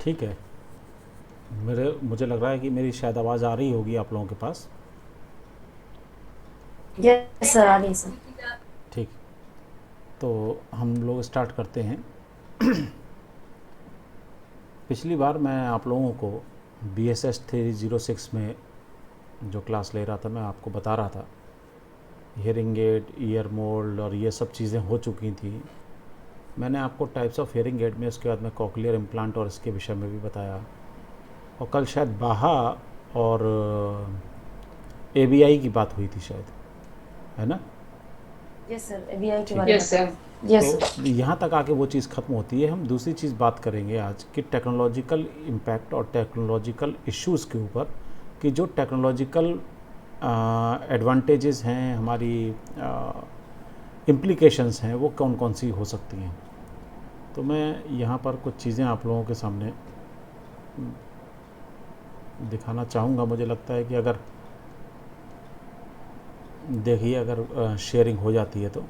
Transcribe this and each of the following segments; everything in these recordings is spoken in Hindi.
ठीक है। मुझे लग रहा है कि मेरी शायद आवाज़ आ रही होगी आप लोगों के पास। यस सर, आ रही है सर। ठीक। तो हम लोग स्टार्ट करते हैं। पिछली बार मैं आप लोगों को BSS 306 में जो क्लास ले रहा था, मैं आपको बता रहा था हियरिंग एड, ईयर मोल्ड और ये सब चीज़ें हो चुकी थी। मैंने आपको टाइप्स ऑफ हियरिंग एड में उसके बाद में कॉकलियर इम्प्लांट और इसके विषय में भी बताया। और कल शायद बाहा और ABI की बात हुई थी शायद, है ना? यस सर, एबीआई के ठीक। बारे में यस बताया। सर। यस तो सर। यहाँ तक आके वो चीज़ ख़त्म होती है। हम दूसरी चीज़ बात करेंगे आज कि टेक्नोलॉजिकल इम्पैक्ट और टेक्नोलॉजिकल इश्यूज़ के ऊपर, कि जो टेक्नोलॉजिकल एडवांटेजेस हैं, हमारी इम्प्लीकेशंस हैं, वो कौन कौन सी हो सकती हैं। तो मैं यहाँ पर कुछ चीज़ें आप लोगों के सामने दिखाना चाहूँगा। मुझे लगता है कि अगर देखिए, अगर शेयरिंग हो जाती है तो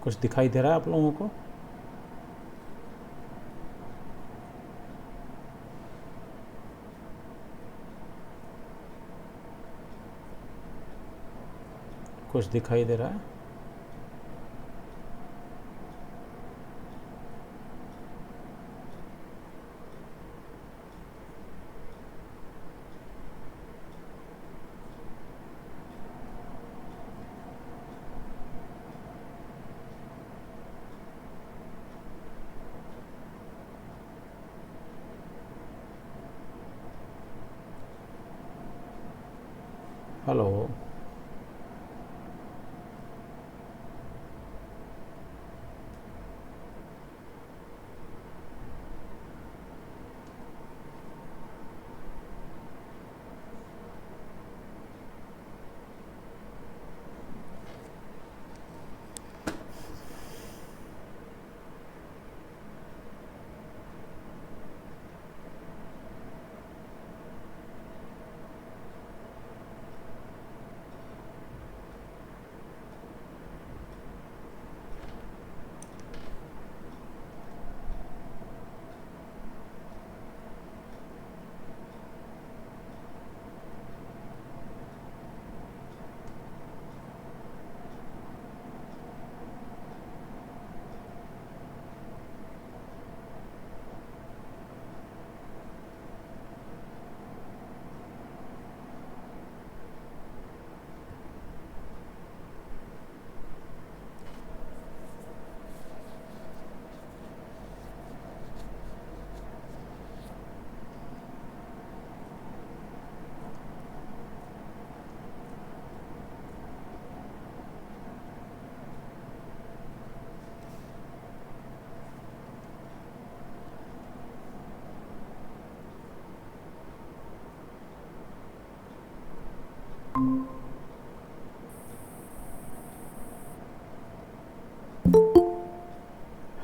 कुछ दिखाई दे रहा है आप लोगों को? कुछ दिखाई दे रहा है? Hello.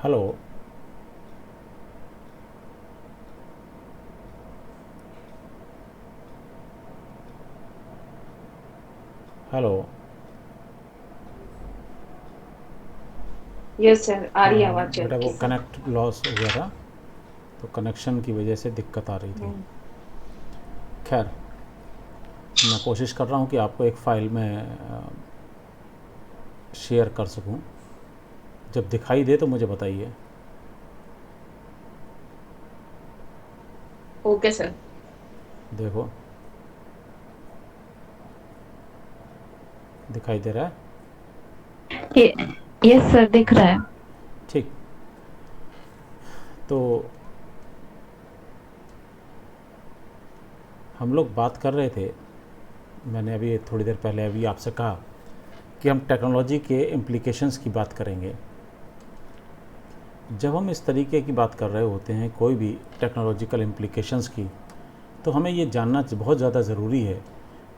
Hello. Hello. Yes sir, आ रही है हाँ आवाज चल बेटा, वो के। कनेक्ट लॉस हो गया था, तो कनेक्शन की वजह से दिक्कत आ रही थी। हम्म। खैर, मैं कोशिश कर रहा हूँ कि आपको एक फ़ाइल में शेयर कर सकूँ। जब दिखाई दे तो मुझे बताइए। Okay sir. देखो, दिखाई दे रहा है? ये यस सर, दिख रहा है। ठीक। तो हम लोग बात कर रहे थे, मैंने अभी थोड़ी देर पहले अभी आपसे कहा कि हम टेक्नोलॉजी के इम्प्लीकेशंस की बात करेंगे। जब हम इस तरीके की बात कर रहे होते हैं कोई भी टेक्नोलॉजिकल इम्प्लीकेशंस की, तो हमें ये जानना बहुत ज़्यादा ज़रूरी है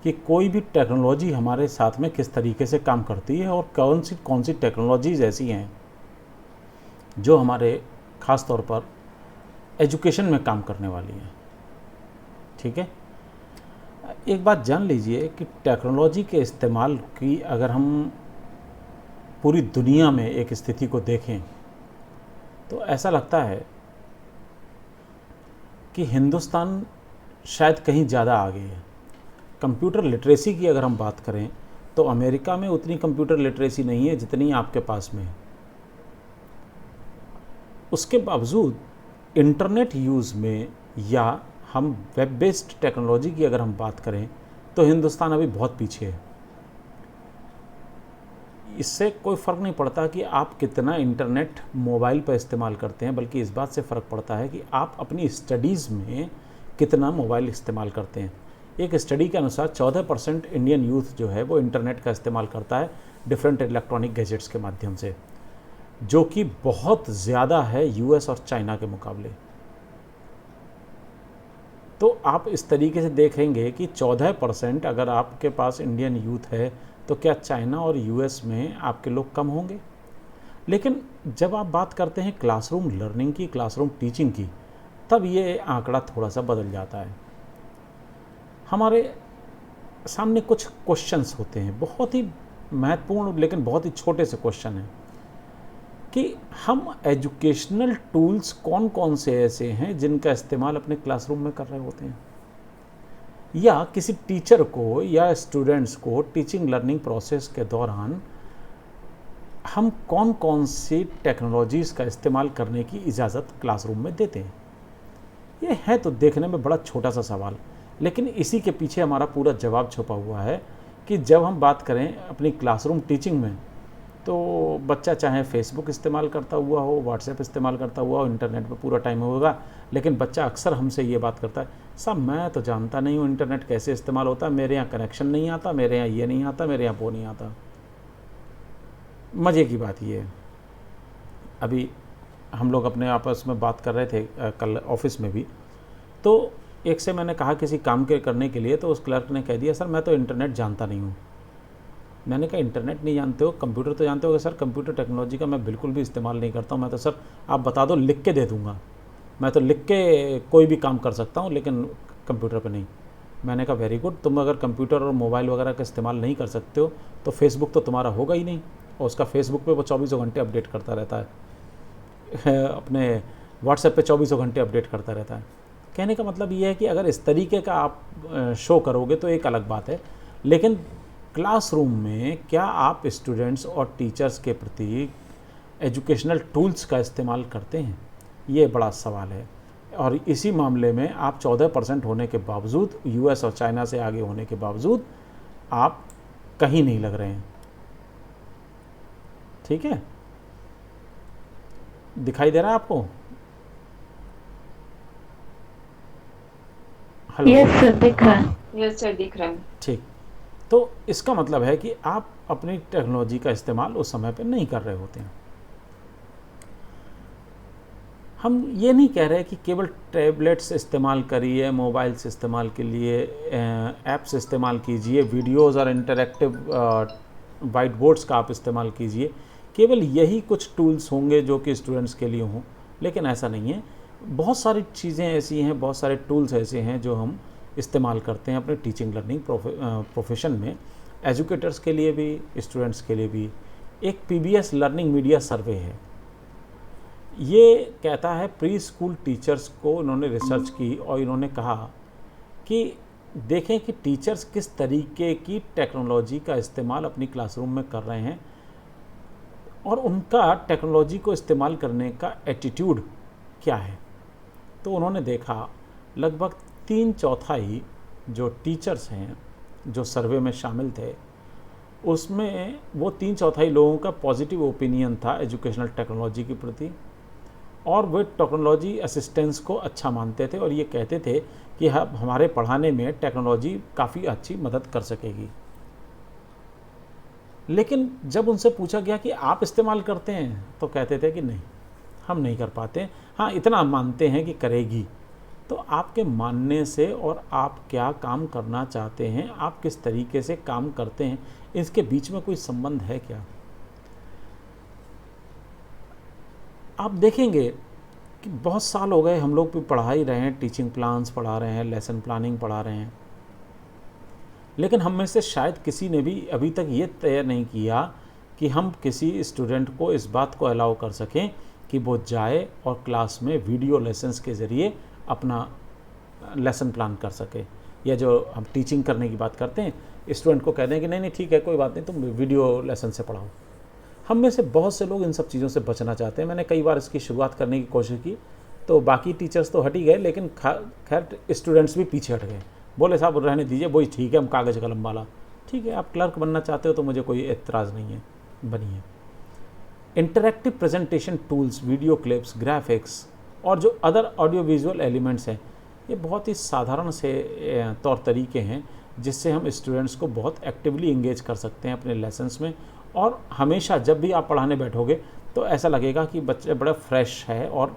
कि कोई भी टेक्नोलॉजी हमारे साथ में किस तरीके से काम करती है और कौन सी टेक्नोलॉजीज़ ऐसी हैं जो हमारे ख़ास तौर पर एजुकेशन में काम करने वाली हैं। ठीक है, एक बात जान लीजिए कि टेक्नोलॉजी के इस्तेमाल की अगर हम पूरी दुनिया में एक स्थिति को देखें तो ऐसा लगता है कि हिंदुस्तान शायद कहीं ज़्यादा आगे है। कंप्यूटर लिटरेसी की अगर हम बात करें तो अमेरिका में उतनी कंप्यूटर लिटरेसी नहीं है जितनी आपके पास में है। उसके बावजूद इंटरनेट यूज़ में या हम वेब बेस्ड टेक्नोलॉजी की अगर हम बात करें तो हिंदुस्तान अभी बहुत पीछे है। इससे कोई फ़र्क नहीं पड़ता कि आप कितना इंटरनेट मोबाइल पर इस्तेमाल करते हैं, बल्कि इस बात से फ़र्क पड़ता है कि आप अपनी स्टडीज़ में कितना मोबाइल इस्तेमाल करते हैं। एक स्टडी के अनुसार 14% इंडियन यूथ जो है वो इंटरनेट का इस्तेमाल करता है डिफरेंट इलेक्ट्रॉनिक गैजेट्स के माध्यम से, जो कि बहुत ज़्यादा है यूएस और चाइना के मुकाबले। तो आप इस तरीके से देखेंगे कि 14% अगर आपके पास इंडियन यूथ है तो क्या चाइना और यूएस में आपके लोग कम होंगे? लेकिन जब आप बात करते हैं क्लासरूम लर्निंग की, क्लासरूम टीचिंग की, तब ये आंकड़ा थोड़ा सा बदल जाता है। हमारे सामने कुछ क्वेश्चंस होते हैं, बहुत ही महत्वपूर्ण लेकिन बहुत ही छोटे से क्वेश्चन हैं कि हम एजुकेशनल टूल्स कौन कौन से ऐसे हैं जिनका इस्तेमाल अपने क्लासरूम में कर रहे होते हैं, या किसी टीचर को या स्टूडेंट्स को टीचिंग लर्निंग प्रोसेस के दौरान हम कौन कौन सी टेक्नोलॉजीज़ का इस्तेमाल करने की इजाज़त क्लासरूम में देते हैं। ये है तो देखने में बड़ा छोटा सा सवाल, लेकिन इसी के पीछे हमारा पूरा जवाब छुपा हुआ है कि जब हम बात करें अपनी क्लासरूम टीचिंग में, तो बच्चा चाहे फेसबुक इस्तेमाल करता हुआ हो, व्हाट्सएप इस्तेमाल करता हुआ हो, इंटरनेट पे पूरा टाइम होगा, लेकिन बच्चा अक्सर हमसे ये बात करता है, साहब मैं तो जानता नहीं हूँ इंटरनेट कैसे इस्तेमाल होता है, मेरे यहाँ कनेक्शन नहीं आता, मेरे यहाँ ये नहीं आता, मेरे यहाँ वो नहीं आता। मज़े की बात ये है, अभी हम लोग अपने आपस में बात कर रहे थे कल ऑफिस में भी, तो एक से मैंने कहा किसी काम के करने के लिए, तो उस क्लर्क ने कह दिया सर मैं तो इंटरनेट जानता नहीं हूँ। मैंने कहा इंटरनेट नहीं जानते हो, कंप्यूटर तो जानते हो? सर कंप्यूटर टेक्नोलॉजी का मैं बिल्कुल भी इस्तेमाल नहीं करता हूँ, मैं तो सर आप बता दो लिख के दे दूँगा, मैं तो लिख के कोई भी काम कर सकता हूँ लेकिन कंप्यूटर पे नहीं। मैंने कहा वेरी गुड, तुम अगर कंप्यूटर और मोबाइल वगैरह का इस्तेमाल नहीं कर सकते हो तो फेसबुक तो तुम्हारा होगा ही नहीं, और उसका फेसबुक पे वो 24 घंटे अपडेट करता रहता है, अपने व्हाट्सएप पे 24 घंटे अपडेट करता रहता है। कहने का मतलब ये है कि अगर इस तरीके का आप शो करोगे तो एक अलग बात है, लेकिन क्लासरूम में क्या आप स्टूडेंट्स और टीचर्स के प्रति एजुकेशनल टूल्स का इस्तेमाल करते हैं, ये बड़ा सवाल है। और इसी मामले में आप 14% होने के बावजूद, यूएस और चाइना से आगे होने के बावजूद, आप कहीं नहीं लग रहे हैं। ठीक है, दिखाई दे रहा है आपको? हेलो? यस सर दिख रहा है। यस सर दिख रहा है। ठीक, तो इसका मतलब है कि आप अपनी टेक्नोलॉजी का इस्तेमाल उस समय पे नहीं कर रहे होते हैं। हम ये नहीं कह रहे कि केवल टैबलेट्स इस्तेमाल करिए, मोबाइल्स इस्तेमाल के लिए ऐप्स इस्तेमाल कीजिए, वीडियोज़ और इंटरैक्टिव वाइट बोर्ड्स का आप इस्तेमाल कीजिए, केवल यही कुछ टूल्स होंगे जो कि स्टूडेंट्स के लिए हों, लेकिन ऐसा नहीं है। बहुत सारी चीज़ें ऐसी हैं, बहुत सारे टूल्स ऐसे हैं जो हम इस्तेमाल करते हैं अपने टीचिंग लर्निंग प्रोफेशन में, एजुकेटर्स के लिए भी, स्टूडेंट्स के लिए भी। एक पीबीएस लर्निंग मीडिया सर्वे है, ये कहता है प्री स्कूल टीचर्स को इन्होंने रिसर्च की और इन्होंने कहा कि देखें कि टीचर्स किस तरीके की टेक्नोलॉजी का इस्तेमाल अपनी क्लासरूम में कर रहे हैं और उनका टेक्नोलॉजी को इस्तेमाल करने का एटीट्यूड क्या है। तो उन्होंने देखा लगभग 3/4 जो टीचर्स हैं जो सर्वे में शामिल थे, उसमें वो 3/4 लोगों का पॉजिटिव ओपिनियन था एजुकेशनल टेक्नोलॉजी के प्रति, और वे टेक्नोलॉजी असिस्टेंस को अच्छा मानते थे और ये कहते थे कि हमारे पढ़ाने में टेक्नोलॉजी काफ़ी अच्छी मदद कर सकेगी। लेकिन जब उनसे पूछा गया कि आप इस्तेमाल करते हैं, तो कहते थे कि नहीं, हम नहीं कर पाते। हाँ, इतना मानते हैं कि करेगी। तो आपके मानने से और आप क्या काम करना चाहते हैं, आप किस तरीके से काम करते हैं, इसके बीच में कोई संबंध है क्या? आप देखेंगे कि बहुत साल हो गए हम लोग भी पढ़ा ही रहे हैं, टीचिंग प्लान्स पढ़ा रहे हैं, लेसन प्लानिंग पढ़ा रहे हैं, लेकिन हम में से शायद किसी ने भी अभी तक ये तय नहीं किया कि हम किसी स्टूडेंट को इस बात को अलाउ कर सकें कि वो जाए और क्लास में वीडियो लेसन्स के ज़रिए अपना लेसन प्लान कर सके। या जो हम टीचिंग करने की बात करते हैं, स्टूडेंट को कह दें कि नहीं नहीं ठीक है, कोई बात नहीं, तुम वीडियो लेसन से पढ़ाओ। हम में से बहुत से लोग इन सब चीज़ों से बचना चाहते हैं। मैंने कई बार इसकी शुरुआत करने की कोशिश की, तो बाकी टीचर्स तो हट ही गए, लेकिन खैर स्टूडेंट्स भी पीछे हट गए। बोले साहब रहने दीजिए, वही ठीक है, हम कागज़ कलम वाला। ठीक है, आप क्लर्क बनना चाहते हो तो मुझे कोई एतराज़ नहीं है, बनिए। Interactive presentation tools, video clips, graphics और जो अदर ऑडियो विजुअल एलिमेंट्स हैं, ये बहुत ही साधारण से तौर तरीके हैं जिससे हम स्टूडेंट्स को बहुत एक्टिवली इंगेज कर सकते हैं अपने लेसन्स में। और हमेशा जब भी आप पढ़ाने बैठोगे तो ऐसा लगेगा कि बच्चे बड़ा फ्रेश है और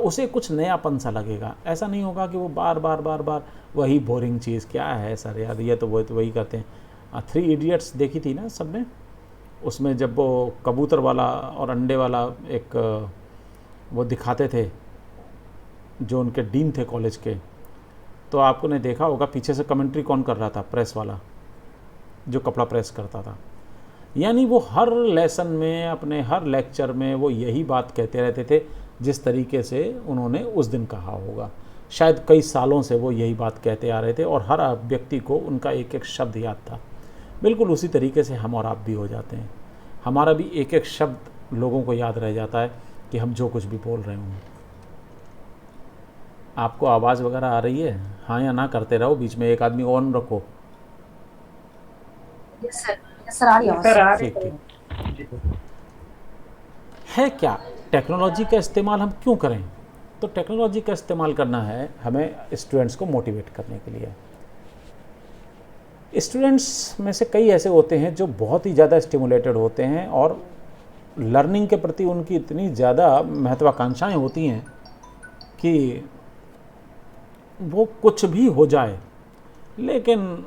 उसे कुछ नयापन सा लगेगा। ऐसा नहीं होगा कि वो बार बार वही बोरिंग चीज़, क्या है सर यार, ये तो वही करते हैं। 3 इडियट्स देखी थी ना सबने? उसमें जब वो कबूतर वाला और अंडे वाला एक वो दिखाते थे, जो उनके डीन थे कॉलेज के, तो आपको ने देखा होगा पीछे से कमेंट्री कौन कर रहा था? प्रेस वाला, जो कपड़ा प्रेस करता था। यानी वो हर लेसन में, अपने हर लेक्चर में वो यही बात कहते रहते थे जिस तरीके से उन्होंने उस दिन कहा होगा। शायद कई सालों से वो यही बात कहते आ रहे थे और हर व्यक्ति को उनका एक एक शब्द याद था। बिल्कुल उसी तरीके से हम और आप भी हो जाते हैं। हमारा भी एक एक शब्द लोगों को याद रह जाता है कि हम जो कुछ भी बोल रहे हों। आपको आवाज़ वगैरह आ रही है? हाँ या ना करते रहो, बीच में एक आदमी ऑन रखो। सर आ रही है। ठीक ठीक है। क्या टेक्नोलॉजी का इस्तेमाल हम क्यों करें? तो टेक्नोलॉजी का इस्तेमाल करना है हमें स्टूडेंट्स को मोटिवेट करने के लिए। स्टूडेंट्स में से कई ऐसे होते हैं जो बहुत ही ज़्यादा स्टिमुलेटेड होते हैं और लर्निंग के प्रति उनकी इतनी ज़्यादा महत्वाकांक्षाएं होती हैं कि वो कुछ भी हो जाए, लेकिन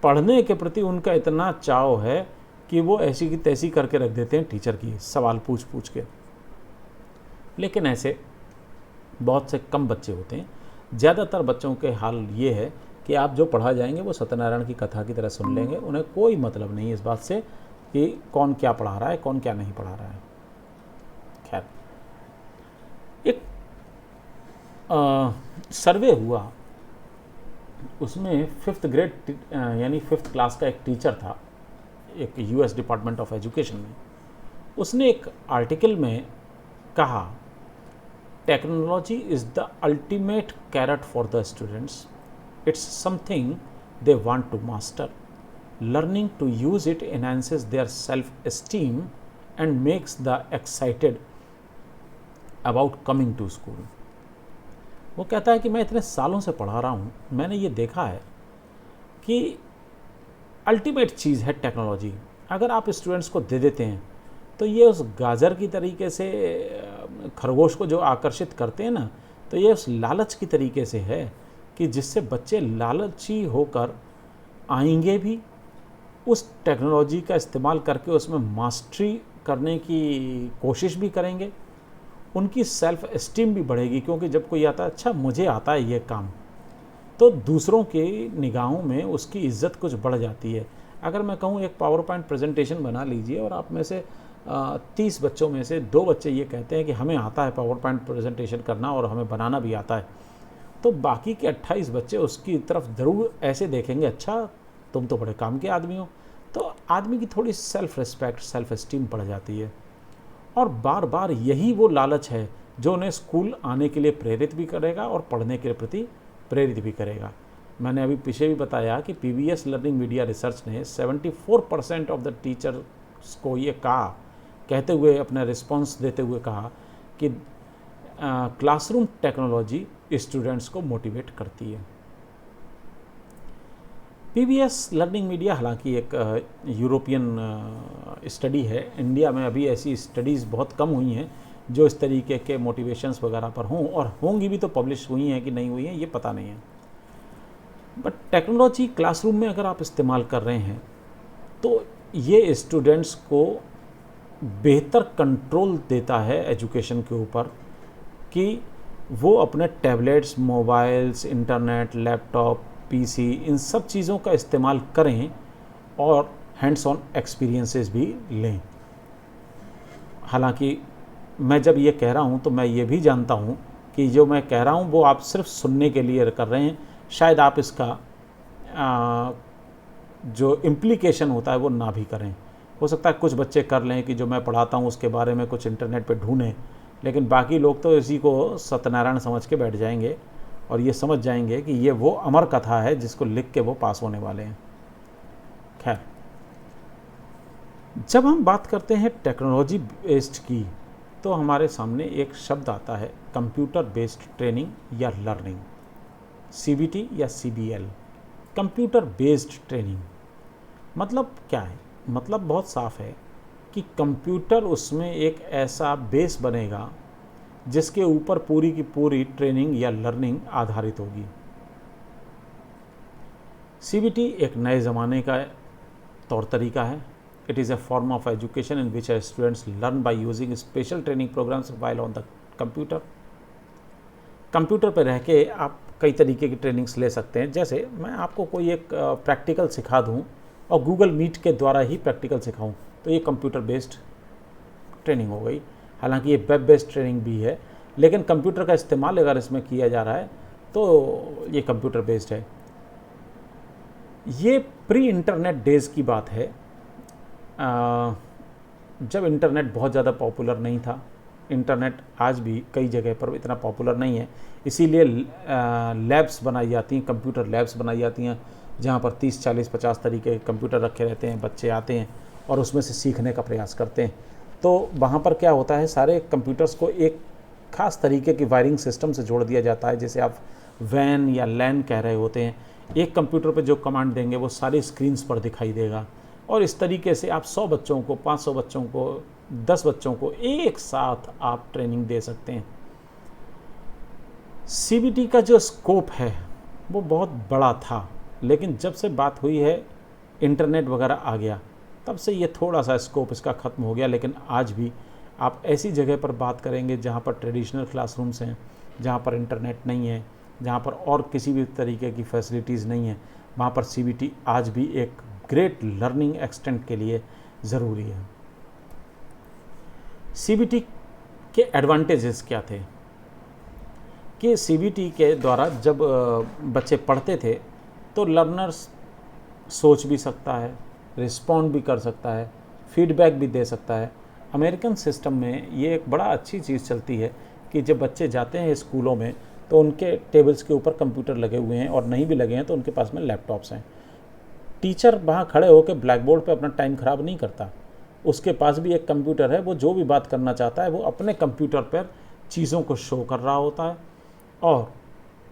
पढ़ने के प्रति उनका इतना चाव है कि वो ऐसी की तैसी करके रख देते हैं टीचर की सवाल पूछ पूछ के। लेकिन ऐसे बहुत से कम बच्चे होते हैं। ज़्यादातर बच्चों के हाल ये है कि आप जो पढ़ा जाएंगे वो सत्यनारायण की कथा की तरह सुन लेंगे। उन्हें कोई मतलब नहीं इस बात से कि कौन क्या पढ़ा रहा है, कौन क्या नहीं पढ़ा रहा है। खैर, एक सर्वे हुआ, उसमें 5th ग्रेड यानी 5th क्लास का एक टीचर था एक US डिपार्टमेंट ऑफ एजुकेशन में। उसने एक आर्टिकल में कहा, technology is the ultimate carrot for the students, it's something they want to master, learning to use it enhances their self esteem and makes the excited about coming to school. वो कहता है कि मैं इतने सालों से पढ़ा रहा हूँ, मैंने ये देखा है कि अल्टीमेट चीज़ है टेक्नोलॉजी। अगर आप स्टूडेंट्स को दे देते हैं तो ये उस गाजर की तरीके से खरगोश को जो आकर्षित करते हैं ना, तो ये उस लालच की तरीके से है कि जिससे बच्चे लालची होकर आएंगे भी, उस टेक्नोलॉजी का इस्तेमाल करके उसमें मास्टरी करने की कोशिश भी करेंगे। उनकी सेल्फ एस्टीम भी बढ़ेगी, क्योंकि जब कोई आता है अच्छा मुझे आता है ये काम, तो दूसरों के निगाहों में उसकी इज्जत कुछ बढ़ जाती है। अगर मैं कहूँ एक पावर पॉइंट प्रेजेंटेशन बना लीजिए और आप में से 30 बच्चों में से 2 बच्चे ये कहते हैं कि हमें आता है पावर पॉइंट प्रेजेंटेशन करना और हमें बनाना भी आता है, तो बाकी के 28 बच्चे उसकी तरफ ज़रूर ऐसे देखेंगे, अच्छा तुम तो बड़े काम के आदमी हो। तो आदमी की थोड़ी सेल्फ रिस्पेक्ट, सेल्फ एस्टीम बढ़ जाती है। और बार बार यही वो लालच है जो उन्हें स्कूल आने के लिए प्रेरित भी करेगा और पढ़ने के प्रति प्रेरित भी करेगा। मैंने अभी पीछे भी बताया कि PBS लर्निंग मीडिया रिसर्च ने 74% ऑफ द टीचर्स को ये कहा, कहते हुए अपना रिस्पॉन्स देते हुए कहा कि क्लासरूम टेक्नोलॉजी स्टूडेंट्स को मोटिवेट करती है। PBS लर्निंग मीडिया हालांकि एक यूरोपियन स्टडी है। इंडिया में अभी ऐसी स्टडीज़ बहुत कम हुई हैं, जो इस तरीके के मोटिवेशंस वगैरह पर हों, और होंगी भी तो पब्लिश हुई हैं कि नहीं हुई हैं ये पता नहीं है। बट टेक्नोलॉजी क्लासरूम में अगर आप इस्तेमाल कर रहे हैं तो ये स्टूडेंट्स को बेहतर कंट्रोल देता है एजुकेशन के ऊपर, कि वो अपने tablets, mobiles, internet, laptop, PC, इन सब चीज़ों का इस्तेमाल करें और हैंड्स ऑन एक्सपीरियंसेस भी लें। हालांकि मैं जब ये कह रहा हूँ तो मैं ये भी जानता हूँ कि जो मैं कह रहा हूँ वो आप सिर्फ सुनने के लिए कर रहे हैं, शायद आप इसका जो इम्प्लीकेशन होता है वो ना भी करें। हो सकता है कुछ बच्चे कर लें कि जो मैं पढ़ाता हूँ उसके बारे में कुछ इंटरनेट पे ढूंढें, लेकिन बाकी लोग तो इसी को सत्यनारायण समझ के बैठ जाएंगे और ये समझ जाएंगे कि ये वो अमर कथा है जिसको लिख के वो पास होने वाले हैं। खैर, जब हम बात करते हैं टेक्नोलॉजी बेस्ड की तो हमारे सामने एक शब्द आता है कंप्यूटर बेस्ड ट्रेनिंग या लर्निंग, सीबीटी या सीबीएल। कंप्यूटर बेस्ड ट्रेनिंग मतलब क्या है? मतलब बहुत साफ है कि कंप्यूटर, उसमें एक ऐसा बेस बनेगा जिसके ऊपर पूरी की पूरी ट्रेनिंग या लर्निंग आधारित होगी। सीबीटी एक नए ज़माने का तौर तरीका है। It is a form of education in which students learn by using special training programs while on the computer. Computer पर रह के आप कई तरीके की ट्रेनिंग्स ले सकते हैं। जैसे मैं आपको कोई एक प्रैक्टिकल सिखा दूं और गूगल मीट के द्वारा ही प्रैक्टिकल सिखाऊं, तो ये कंप्यूटर बेस्ड ट्रेनिंग हो गई। हालांकि ये वेब बेस्ड ट्रेनिंग भी है, लेकिन कंप्यूटर का इस्तेमाल अगर इसमें किया जा रहा है तो ये कंप्यूटर बेस्ड है। ये प्री इंटरनेट डेज़ की बात है, जब इंटरनेट बहुत ज़्यादा पॉपुलर नहीं था। इंटरनेट आज भी कई जगह पर इतना पॉपुलर नहीं है, इसीलिए लैब्स बनाई जाती हैं, कंप्यूटर लैब्स बनाई जाती हैं, जहाँ पर 30, 40, 50 तरीके के कंप्यूटर रखे रहते हैं। बच्चे आते हैं और उसमें से सीखने का प्रयास करते हैं। तो वहाँ पर क्या होता है, सारे कंप्यूटर्स को एक ख़ास तरीके की वायरिंग सिस्टम से जोड़ दिया जाता है, जैसे आप वैन या लैन कह रहे होते हैं। एक कंप्यूटर पर जो कमांड देंगे वो सारी स्क्रीन्स पर दिखाई देगा, और इस तरीके से आप 100 बच्चों को, 500 बच्चों को, 10 बच्चों को एक साथ आप ट्रेनिंग दे सकते हैं। सीबीटी का जो स्कोप है वो बहुत बड़ा था, लेकिन जब से बात हुई है, इंटरनेट वगैरह आ गया, तब से ये थोड़ा सा स्कोप इसका ख़त्म हो गया। लेकिन आज भी आप ऐसी जगह पर बात करेंगे जहाँ पर ट्रेडिशनल क्लासरूम्स हैं, जहाँ पर इंटरनेट नहीं है, जहाँ पर और किसी भी तरीके की फैसिलिटीज़ नहीं है, वहाँ पर सीबीटी आज भी एक ग्रेट लर्निंग एक्सटेंट के लिए ज़रूरी है। सीबीटी के एडवांटेजेस क्या थे कि सीबीटी के द्वारा जब बच्चे पढ़ते थे तो लर्नर्स सोच भी सकता है, रिस्पॉन्ड भी कर सकता है, फीडबैक भी दे सकता है। अमेरिकन सिस्टम में ये एक बड़ा अच्छी चीज़ चलती है कि जब बच्चे जाते हैं स्कूलों में तो उनके टेबल्स के ऊपर कंप्यूटर लगे हुए हैं, और नहीं भी लगे हैं तो उनके पास में लैपटॉप्स हैं। टीचर वहाँ खड़े होकर ब्लैक बोर्ड पे अपना टाइम ख़राब नहीं करता, उसके पास भी एक कंप्यूटर है। वो जो भी बात करना चाहता है वो अपने कंप्यूटर पर चीज़ों को शो कर रहा होता है, और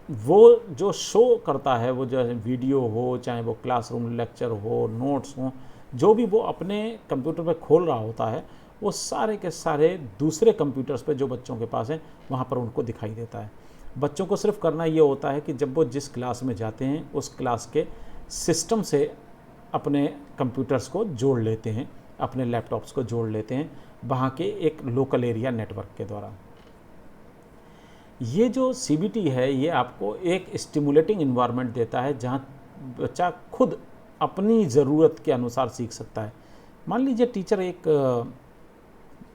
वो जो शो करता है, वो जो वीडियो हो, चाहे वो क्लासरूम लेक्चर हो, नोट्स हो, जो भी वो अपने कंप्यूटर पे खोल रहा होता है, वो सारे के सारे दूसरे कंप्यूटर्स पे जो बच्चों के पास हैं वहाँ पर उनको दिखाई देता है। बच्चों को सिर्फ करना ये होता है कि जब वो जिस क्लास में जाते हैं उस क्लास के सिस्टम से अपने कंप्यूटर्स को जोड़ लेते हैं, अपने लैपटॉप्स को जोड़ लेते हैं वहाँ के एक लोकल एरिया नेटवर्क के द्वारा। ये जो सीबीटी है ये आपको एक स्टिमुलेटिंग इन्वायरमेंट देता है जहाँ बच्चा खुद अपनी ज़रूरत के अनुसार सीख सकता है। मान लीजिए टीचर एक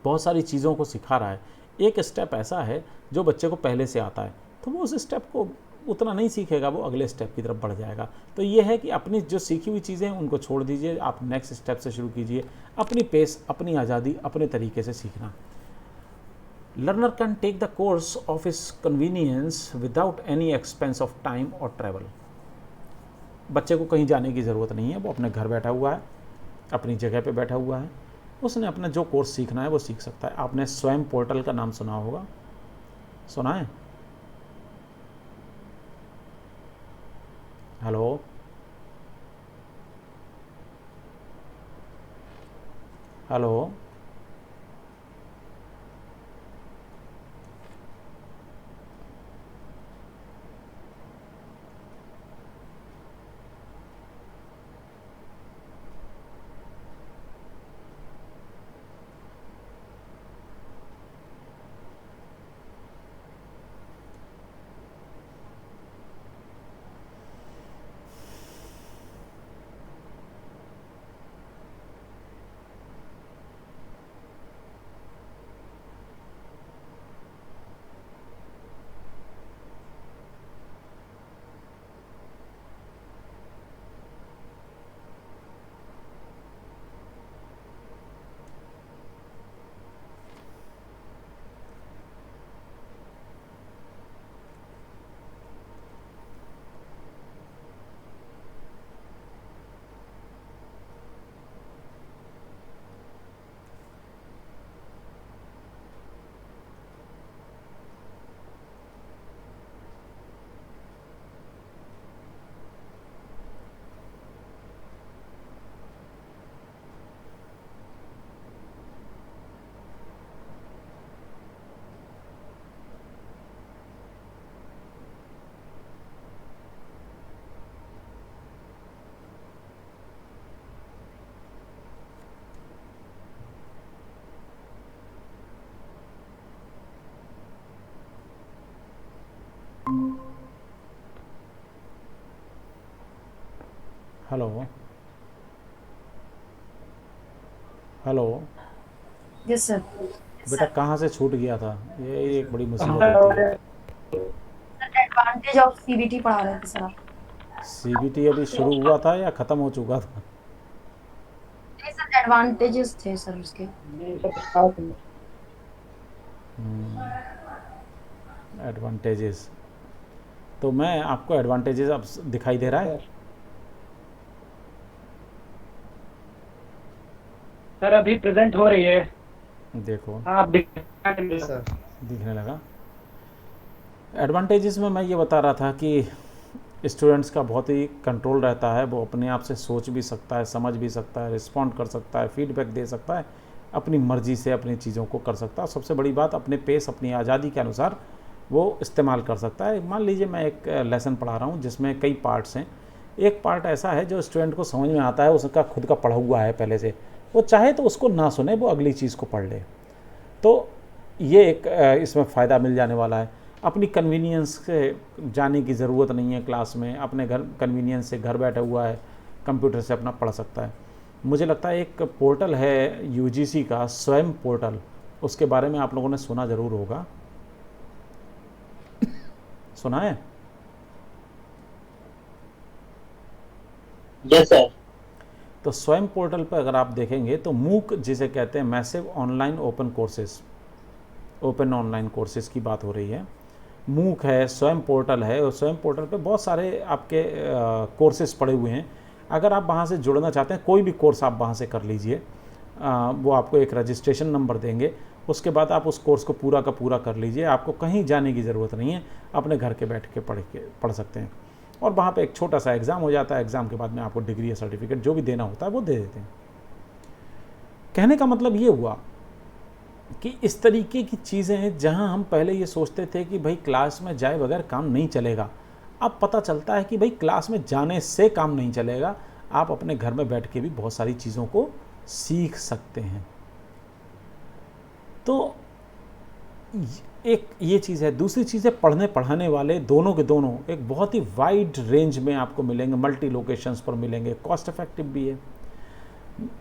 बहुत सारी चीज़ों को सिखा रहा है, एक स्टेप ऐसा है जो बच्चे को पहले से आता है, तो वो उस स्टेप को उतना नहीं सीखेगा, वो अगले स्टेप की तरफ बढ़ जाएगा। तो ये है कि अपनी जो सीखी हुई चीज़ें हैं उनको छोड़ दीजिए, आप नेक्स्ट स्टेप से शुरू कीजिए, अपनी पेस, अपनी आज़ादी, अपने तरीके से सीखना। Learner can take the course of his convenience without any expense of time और ट्रैवल। बच्चे को कहीं जाने की ज़रूरत नहीं है, वो अपने घर बैठा हुआ है, अपनी जगह पे बैठा हुआ है, उसने अपना जो कोर्स सीखना है वो सीख सकता है। आपने स्वयं पोर्टल का नाम सुना होगा, सुना है? Hello, hello, hello hello. Yes sir. बेटा कहाँ से छूट गया था? ये एक बड़ी मुसीबत होती है। एडवांटेज ऑफ सीबीटी पढ़ा रहे थे सर आप। सीबीटी अभी शुरू हुआ था या ख़त्म हो चुका था? नहीं सर, एडवांटेजेस थे सर उसके। एडवांटेजेस, तो मैं आपको एडवांटेजेस अब दिखाई दे रहा है? सर अभी प्रेजेंट हो रही है। देखो हाँ आप सर। दिखने लगा। एडवांटेजेस में मैं ये बता रहा था कि स्टूडेंट्स का बहुत ही कंट्रोल रहता है, वो अपने आप से सोच भी सकता है, समझ भी सकता है, रिस्पॉन्ड कर सकता है, फीडबैक दे सकता है, अपनी मर्ज़ी से अपनी चीज़ों को कर सकता है। सबसे बड़ी बात, अपने पेस, अपनी आज़ादी के अनुसार वो इस्तेमाल कर सकता है। मान लीजिए मैं एक लेसन पढ़ा रहा हूँ जिसमें कई पार्ट्स हैं। एक पार्ट ऐसा है जो स्टूडेंट को समझ में आता है, उसका खुद का पढ़ा हुआ है पहले से, वो चाहे तो उसको ना सुने, वो अगली चीज़ को पढ़ ले, तो ये एक इसमें फ़ायदा मिल जाने वाला है। अपनी कन्वीनियंस से जाने की ज़रूरत नहीं है क्लास में, अपने घर कन्वीनियंस से घर बैठा हुआ है, कंप्यूटर से अपना पढ़ सकता है। मुझे लगता है एक पोर्टल है यूजीसी का, स्वयं पोर्टल, उसके बारे में आप लोगों ने सुना ज़रूर होगा। सुना है? Yes sir. तो स्वयं पोर्टल पर अगर आप देखेंगे तो मूक जिसे कहते हैं, massive online open courses, open online courses की बात हो रही है। मूक है, स्वयं पोर्टल है, और स्वयं पोर्टल पे बहुत सारे आपके कोर्सेज पड़े हुए हैं। अगर आप वहाँ से जुड़ना चाहते हैं, कोई भी कोर्स आप वहाँ से कर लीजिए। वो आपको एक रजिस्ट्रेशन नंबर देंगे, उसके बाद आप उस कोर्स को पूरा का पूरा कर लीजिए। आपको कहीं जाने की ज़रूरत नहीं है, अपने घर के बैठ के पढ़ सकते हैं। और वहाँ पे एक छोटा सा एग्ज़ाम हो जाता है, एग्ज़ाम के बाद में आपको डिग्री या सर्टिफिकेट जो भी देना होता है वो दे देते हैं। कहने का मतलब ये हुआ कि इस तरीके की चीज़ें हैं जहां हम पहले ये सोचते थे कि भाई क्लास में जाए बगैर काम नहीं चलेगा, अब पता चलता है कि भाई क्लास में जाने से काम नहीं चलेगा, आप अपने घर में बैठ के भी बहुत सारी चीज़ों को सीख सकते हैं। तो एक ये चीज़ है। दूसरी चीज़ है, पढ़ने पढ़ाने वाले दोनों के दोनों एक बहुत ही वाइड रेंज में आपको मिलेंगे, मल्टी लोकेशंस पर मिलेंगे, कॉस्ट इफेक्टिव भी है।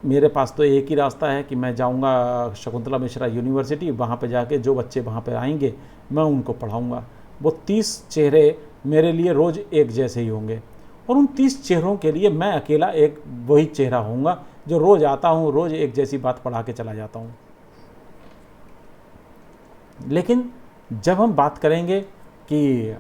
मेरे पास तो एक ही रास्ता है कि मैं जाऊंगा शकुंतला मिश्रा यूनिवर्सिटी, वहाँ पे जाके जो बच्चे वहाँ पे आएंगे मैं उनको पढ़ाऊंगा। वो 30 चेहरे मेरे लिए रोज़ एक जैसे ही होंगे, और उन 30 चेहरों के लिए मैं अकेला एक वही चेहरा होऊंगा जो रोज़ आता हूँ, रोज़ एक जैसी बात पढ़ा के चला जाता हूँ। लेकिन जब हम बात करेंगे कि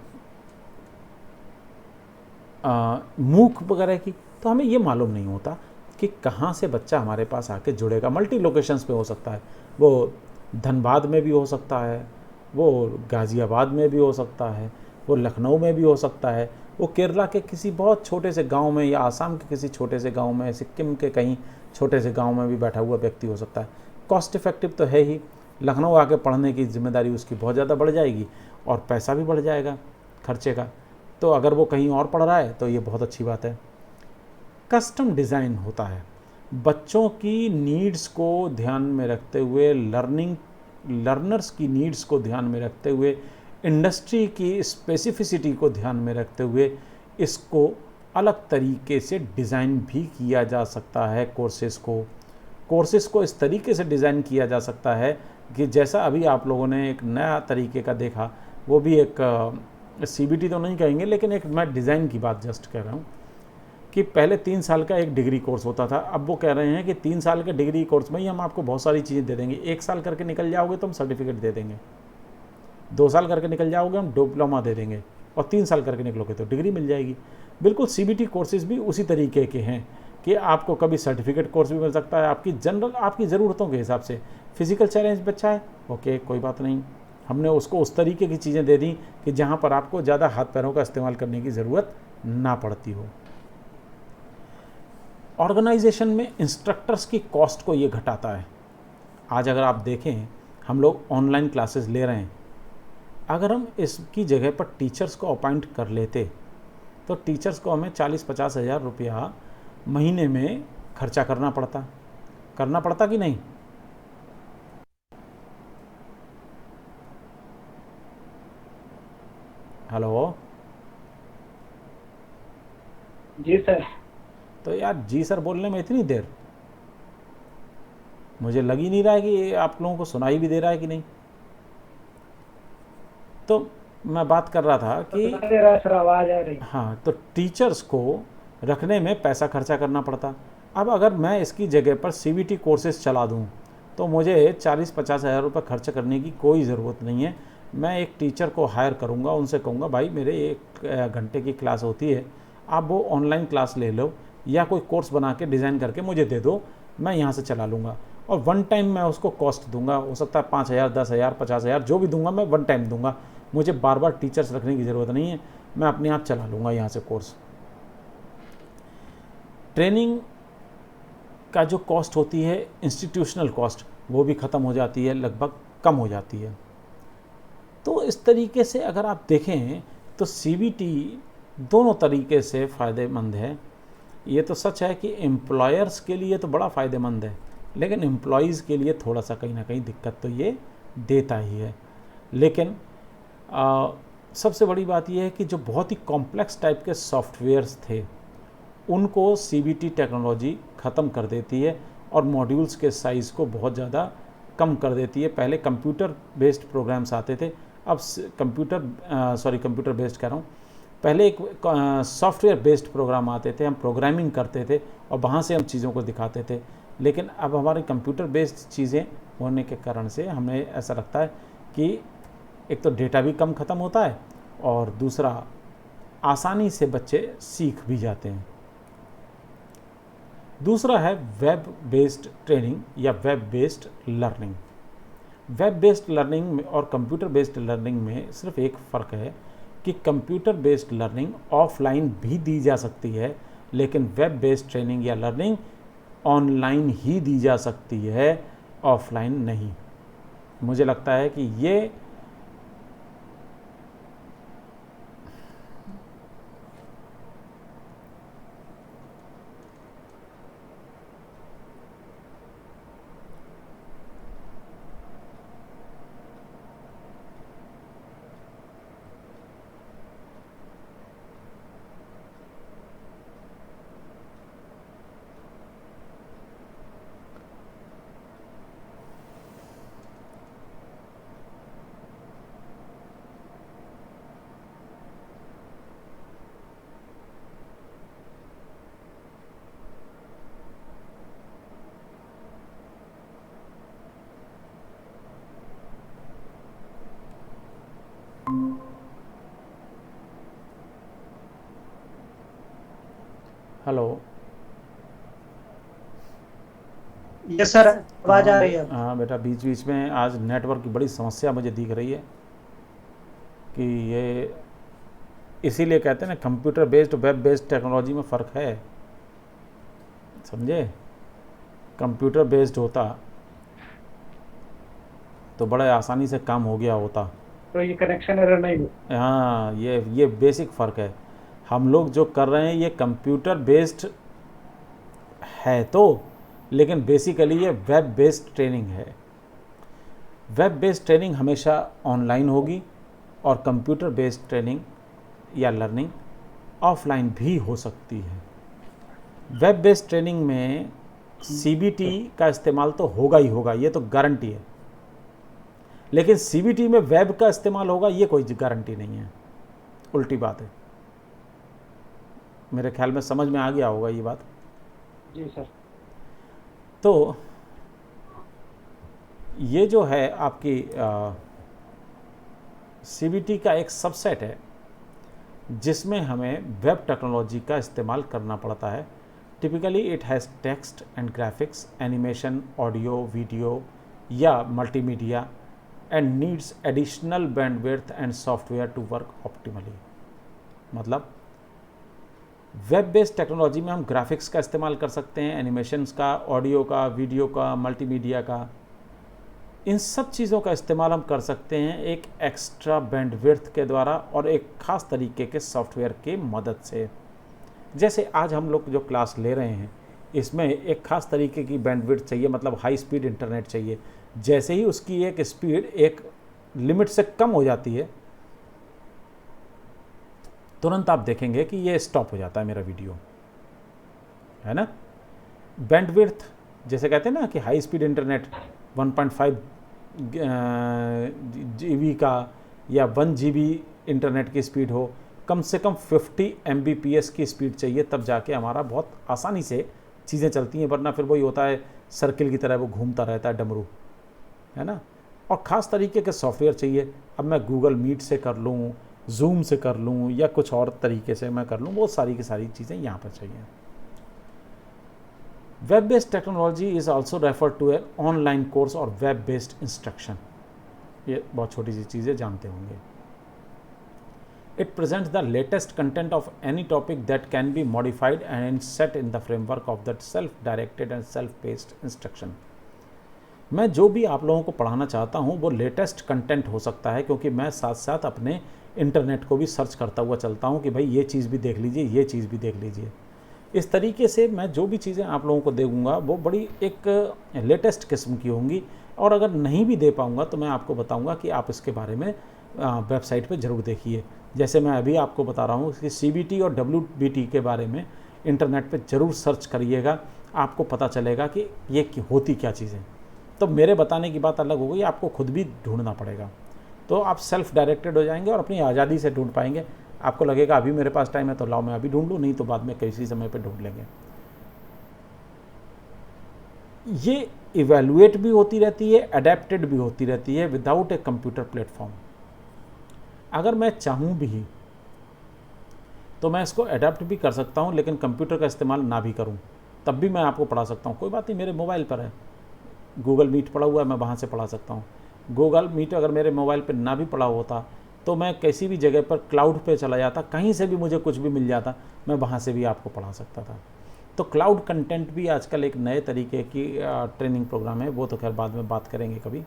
मूक वगैरह की, तो हमें ये मालूम नहीं होता कि कहाँ से बच्चा हमारे पास आके जुड़ेगा। मल्टी लोकेशंस पे हो सकता है, वो धनबाद में भी हो सकता है, वो गाज़ियाबाद में भी हो सकता है, वो लखनऊ में भी हो सकता है, वो केरला के किसी बहुत छोटे से गांव में, या आसाम के किसी छोटे से गांव में, सिक्किम के कहीं छोटे से गांव में भी बैठा हुआ व्यक्ति हो सकता है। कॉस्ट इफेक्टिव तो है ही, लखनऊ आके पढ़ने की जिम्मेदारी उसकी बहुत ज़्यादा बढ़ जाएगी और पैसा भी बढ़ जाएगा खर्चे का। तो अगर वो कहीं और पढ़ रहा है तो ये बहुत अच्छी बात है। कस्टम डिज़ाइन होता है, बच्चों की नीड्स को ध्यान में रखते हुए, लर्नर्स की नीड्स को ध्यान में रखते हुए, इंडस्ट्री की स्पेसिफिसिटी को ध्यान में रखते हुए इसको अलग तरीके से डिज़ाइन भी किया जा सकता है। कोर्सेज़ को इस तरीके से डिज़ाइन किया जा सकता है कि जैसा अभी आप लोगों ने एक नया तरीके का देखा, वो भी एक सीबीटी तो नहीं कहेंगे, लेकिन एक मैं डिज़ाइन की बात जस्ट कह रहा हूँ कि पहले 3 साल का एक डिग्री कोर्स होता था। अब वो कह रहे हैं कि 3 साल के डिग्री कोर्स में ही हम आपको बहुत सारी चीज़ें दे देंगे। 1 साल करके निकल जाओगे तो हम सर्टिफिकेट दे देंगे, 2 साल करके निकल जाओगे हम डिप्लोमा दे देंगे, और 3 साल करके निकलोगे तो डिग्री मिल जाएगी। बिल्कुल सीबीटी कोर्सेज भी उसी तरीके के हैं कि आपको कभी सर्टिफिकेट कोर्स भी मिल सकता है, आपकी जनरल आपकी ज़रूरतों के हिसाब से। फिजिकल चैलेंज बच्चा है, ओके कोई बात नहीं, हमने उसको उस तरीके की चीज़ें दे दी कि जहाँ पर आपको ज़्यादा हाथ पैरों का इस्तेमाल करने की ज़रूरत ना पड़ती हो। ऑर्गेनाइजेशन में इंस्ट्रक्टर्स की कॉस्ट को ये घटाता है। आज अगर आप देखें, हम लोग ऑनलाइन क्लासेस ले रहे हैं, अगर हम इसकी जगह पर टीचर्स को अपॉइंट कर लेते तो टीचर्स को हमें 40-50 हज़ार रुपया महीने में खर्चा करना पड़ता कि नहीं? हेलो जी सर। तो यार जी सर बोलने में इतनी देर, मुझे लग ही नहीं रहा है कि ये आप लोगों को सुनाई भी दे रहा है कि नहीं। तो मैं बात कर रहा था कि सुनाई दे रहा है सर, आवाज आ रही। हाँ, तो टीचर्स को रखने में पैसा खर्चा करना पड़ता। अब अगर मैं इसकी जगह पर CBT कोर्सेज चला दूँ तो मुझे 40-50 हज़ार रुपये खर्च करने की कोई ज़रूरत नहीं है। मैं एक टीचर को हायर करूँगा, उनसे कहूँगा भाई मेरे 1 घंटे की क्लास होती है, आप वो ऑनलाइन क्लास ले लो या कोई कोर्स बना के डिज़ाइन करके मुझे दे दो, मैं यहाँ से चला लूँगा और वन टाइम मैं उसको कॉस्ट दूंगा। हो सकता है 5,000, 10,000, 50,000 जो भी दूंगा मैं वन टाइम दूंगा। मुझे बार बार टीचर्स रखने की ज़रूरत नहीं है, मैं अपने आप चला लूँगा यहाँ से कोर्स। ट्रेनिंग का जो कॉस्ट होती है, इंस्टीट्यूशनल कॉस्ट, वो भी ख़त्म हो जाती है, लगभग कम हो जाती है। तो इस तरीके से अगर आप देखें तो CBT दोनों तरीके से फ़ायदेमंद है। ये तो सच है कि एम्प्लॉयर्स के लिए तो बड़ा फ़ायदेमंद है, लेकिन एम्प्लॉयज़ के लिए थोड़ा सा कहीं ना कहीं दिक्कत तो ये देता ही है। लेकिन सबसे बड़ी बात यह है कि जो बहुत ही कॉम्प्लेक्स टाइप के सॉफ्टवेयर्स थे उनको CBT टेक्नोलॉजी ख़त्म कर देती है और मॉड्यूल्स के साइज़ को बहुत ज़्यादा कम कर देती है। पहले कंप्यूटर बेस्ड प्रोग्राम्स आते थे, अब कंप्यूटर बेस्ड कह रहा हूँ, पहले एक सॉफ्टवेयर बेस्ड प्रोग्राम आते थे, हम प्रोग्रामिंग करते थे और वहाँ से हम चीज़ों को दिखाते थे। लेकिन अब हमारी कंप्यूटर बेस्ड चीज़ें होने के कारण से हमें ऐसा लगता है कि एक तो डेटा भी कम ख़त्म होता है और दूसरा आसानी से बच्चे सीख भी जाते हैं। दूसरा है वेब बेस्ड ट्रेनिंग या web based learning. Web based learning और कंप्यूटर बेस्ड लर्निंग में सिर्फ एक फ़र्क है कि कंप्यूटर बेस्ड लर्निंग ऑफलाइन भी दी जा सकती है, लेकिन वेब बेस्ड ट्रेनिंग या लर्निंग ऑनलाइन ही दी जा सकती है, ऑफलाइन नहीं। मुझे लगता है कि ये हेलो, यस सर, आवाज आ रही है। हाँ बेटा, बीच बीच में आज नेटवर्क की बड़ी समस्या मुझे दिख रही है कि ये इसीलिए कहते हैं ना computer based web based technology में फ़र्क है, समझे। कंप्यूटर बेस्ड होता तो बड़े आसानी से काम हो गया होता। तो ये कनेक्शन एरर नहीं हुआ। हाँ, ये बेसिक फ़र्क है। हम लोग जो कर रहे हैं ये कंप्यूटर बेस्ड है तो, लेकिन बेसिकली ये वेब बेस्ड ट्रेनिंग है। वेब बेस्ड ट्रेनिंग हमेशा ऑनलाइन होगी और कंप्यूटर बेस्ड ट्रेनिंग या लर्निंग ऑफलाइन भी हो सकती है। वेब बेस्ड ट्रेनिंग में CBT का इस्तेमाल तो होगा ही होगा, ये तो गारंटी है, लेकिन CBT में वेब का इस्तेमाल होगा ये कोई गारंटी नहीं है, उल्टी बात है। मेरे ख्याल में समझ में आ गया होगा ये बात। जी सर। तो ये जो है आपकी CBT का एक सबसेट है जिसमें हमें वेब टेक्नोलॉजी का इस्तेमाल करना पड़ता है। Typically it has text and graphics, animation, audio, video या multimedia and needs additional bandwidth and software to work optimally. मतलब वेब बेस्ड टेक्नोलॉजी में हम ग्राफिक्स का इस्तेमाल कर सकते हैं, एनिमेशंस का, ऑडियो का, वीडियो का, मल्टीमीडिया का, इन सब चीज़ों का इस्तेमाल हम कर सकते हैं एक एक्स्ट्रा बैंडविड्थ के द्वारा और एक ख़ास तरीके के सॉफ्टवेयर की मदद से। जैसे आज हम लोग जो क्लास ले रहे हैं इसमें एक ख़ास तरीके की बैंडविड्थ चाहिए, मतलब हाई स्पीड इंटरनेट चाहिए। जैसे ही उसकी एक स्पीड एक लिमिट से कम हो जाती है, तुरंत आप देखेंगे कि ये स्टॉप हो जाता है मेरा वीडियो, है ना। बैंडविड्थ जैसे कहते हैं ना कि हाई स्पीड इंटरनेट 1.5 GB का या 1 GB इंटरनेट की स्पीड हो, कम से कम 50 Mbps की स्पीड चाहिए, तब जाके हमारा बहुत आसानी से चीज़ें चलती हैं, वरना फिर वही होता है सर्किल की तरह वो घूमता रहता है डमरू, है ना। और ख़ास तरीके के सॉफ्टवेयर चाहिए। अब मैं गूगल मीट से कर लूँ, जूम से कर लूँ, या कुछ और तरीके से मैं कर लूँ, वो सारी की सारी चीज़ें यहाँ पर चाहिए। Web based technology is also refer to a online course और वेब बेस्ड इंस्ट्रक्शन। ये बहुत छोटी सी चीज़ें जानते होंगे। It presents the latest content of any topic that can be modified and set in the framework of that self directed and self based instruction. मैं जो भी आप लोगों को पढ़ाना चाहता हूँ वो लेटेस्ट कंटेंट हो सकता है, क्योंकि मैं साथ साथ अपने इंटरनेट को भी सर्च करता हुआ चलता हूँ कि भाई ये चीज़ भी देख लीजिए, ये चीज़ भी देख लीजिए। इस तरीके से मैं जो भी चीज़ें आप लोगों को दूंगा वो बड़ी एक लेटेस्ट किस्म की होंगी, और अगर नहीं भी दे पाऊँगा तो मैं आपको बताऊँगा कि आप इसके बारे में वेबसाइट पे ज़रूर देखिए। जैसे मैं अभी आपको बता रहा हूँ कि CBT और WBT के बारे में इंटरनेट पे ज़रूर सर्च करिएगा, आपको पता चलेगा कि ये होती क्या चीज़ें। तो मेरे बताने की बात अलग हो गई, आपको खुद भी ढूंढना पड़ेगा, तो आप सेल्फ डायरेक्टेड हो जाएंगे और अपनी आज़ादी से ढूंढ पाएंगे। आपको लगेगा अभी मेरे पास टाइम है तो लाओ मैं अभी ढूंढ लूँ, नहीं तो बाद में किसी समय पे ढूंढ लेंगे। ये इवैल्यूएट भी होती रहती है, अडेप्टेड भी होती रहती है विदाउट ए कंप्यूटर प्लेटफॉर्म। अगर मैं चाहूँ भी तो मैं इसको अडेप्ट भी कर सकता हूँ, लेकिन कंप्यूटर का इस्तेमाल ना भी करूँ तब भी मैं आपको पढ़ा सकता हूँ। कोई बात नहीं, मेरे मोबाइल पर है, गूगल मीट पड़ा हुआ है, मैं वहाँ से पढ़ा सकता हूँ। गूगल मीट अगर मेरे मोबाइल पर ना भी पड़ा होता तो मैं किसी भी जगह पर क्लाउड पे चला जाता, कहीं से भी मुझे कुछ भी मिल जाता, मैं वहाँ से भी आपको पढ़ा सकता था। तो क्लाउड कंटेंट भी आजकल एक नए तरीके की ट्रेनिंग प्रोग्राम है, वो तो खैर बाद में बात करेंगे कभी।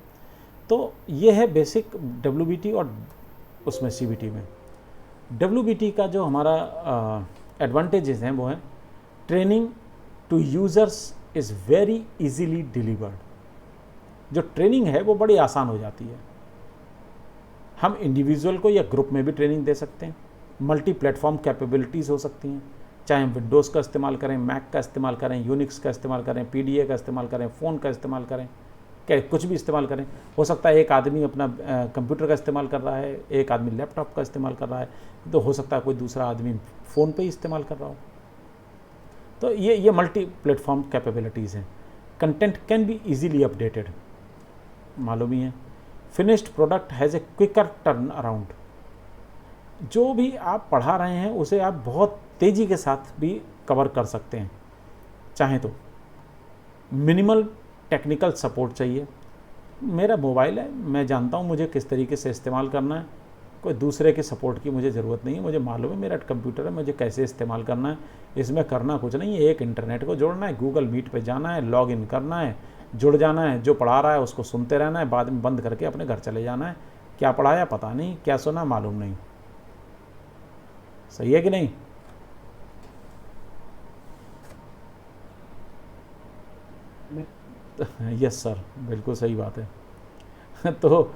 तो ये है बेसिक WBT और उसमें CBT में। WBT का जो हमारा एडवांटेजेस हैं वो हैं training to users is very easily delivered. जो ट्रेनिंग है वो बड़ी आसान हो जाती है। हम इंडिविजुअल को या ग्रुप में भी ट्रेनिंग दे सकते हैं। मल्टी प्लेटफॉर्म कैपेबिलिटीज़ हो सकती हैं, चाहे हम विंडोज़ का इस्तेमाल करें, मैक का इस्तेमाल करें, यूनिक्स का इस्तेमाल करें, PDA का इस्तेमाल करें, फ़ोन का इस्तेमाल करें, क्या कुछ भी इस्तेमाल करें। हो सकता है एक आदमी अपना कंप्यूटर का इस्तेमाल कर रहा है, एक आदमी लैपटॉप का इस्तेमाल कर रहा है, तो हो सकता है कोई दूसरा आदमी फ़ोन पे ही इस्तेमाल कर रहा हो। तो ये मल्टी प्लेटफॉर्म कैपेबिलिटीज़ हैं। Content can be easily updated, मालूम ही है। Finished product has a quicker turn around. जो भी आप पढ़ा रहे हैं उसे आप बहुत तेज़ी के साथ भी कवर कर सकते हैं चाहें तो। मिनिमल टेक्निकल सपोर्ट चाहिए। मेरा मोबाइल है, मैं जानता हूँ मुझे किस तरीके से इस्तेमाल करना है, कोई दूसरे के सपोर्ट की मुझे ज़रूरत नहीं है। मुझे मालूम है मेरा कंप्यूटर है, मुझे कैसे इस्तेमाल करना है। इसमें करना कुछ नहीं है, एक इंटरनेट को जोड़ना है, गूगल मीट पे जाना है, लॉग इन करना है, जुड़ जाना है, जो पढ़ा रहा है उसको सुनते रहना है, बाद में बंद करके अपने घर चले जाना है। क्या पढ़ाया पता नहीं, क्या सुना मालूम नहीं। सही है कि नहीं? यस सर, बिल्कुल सही बात है। तो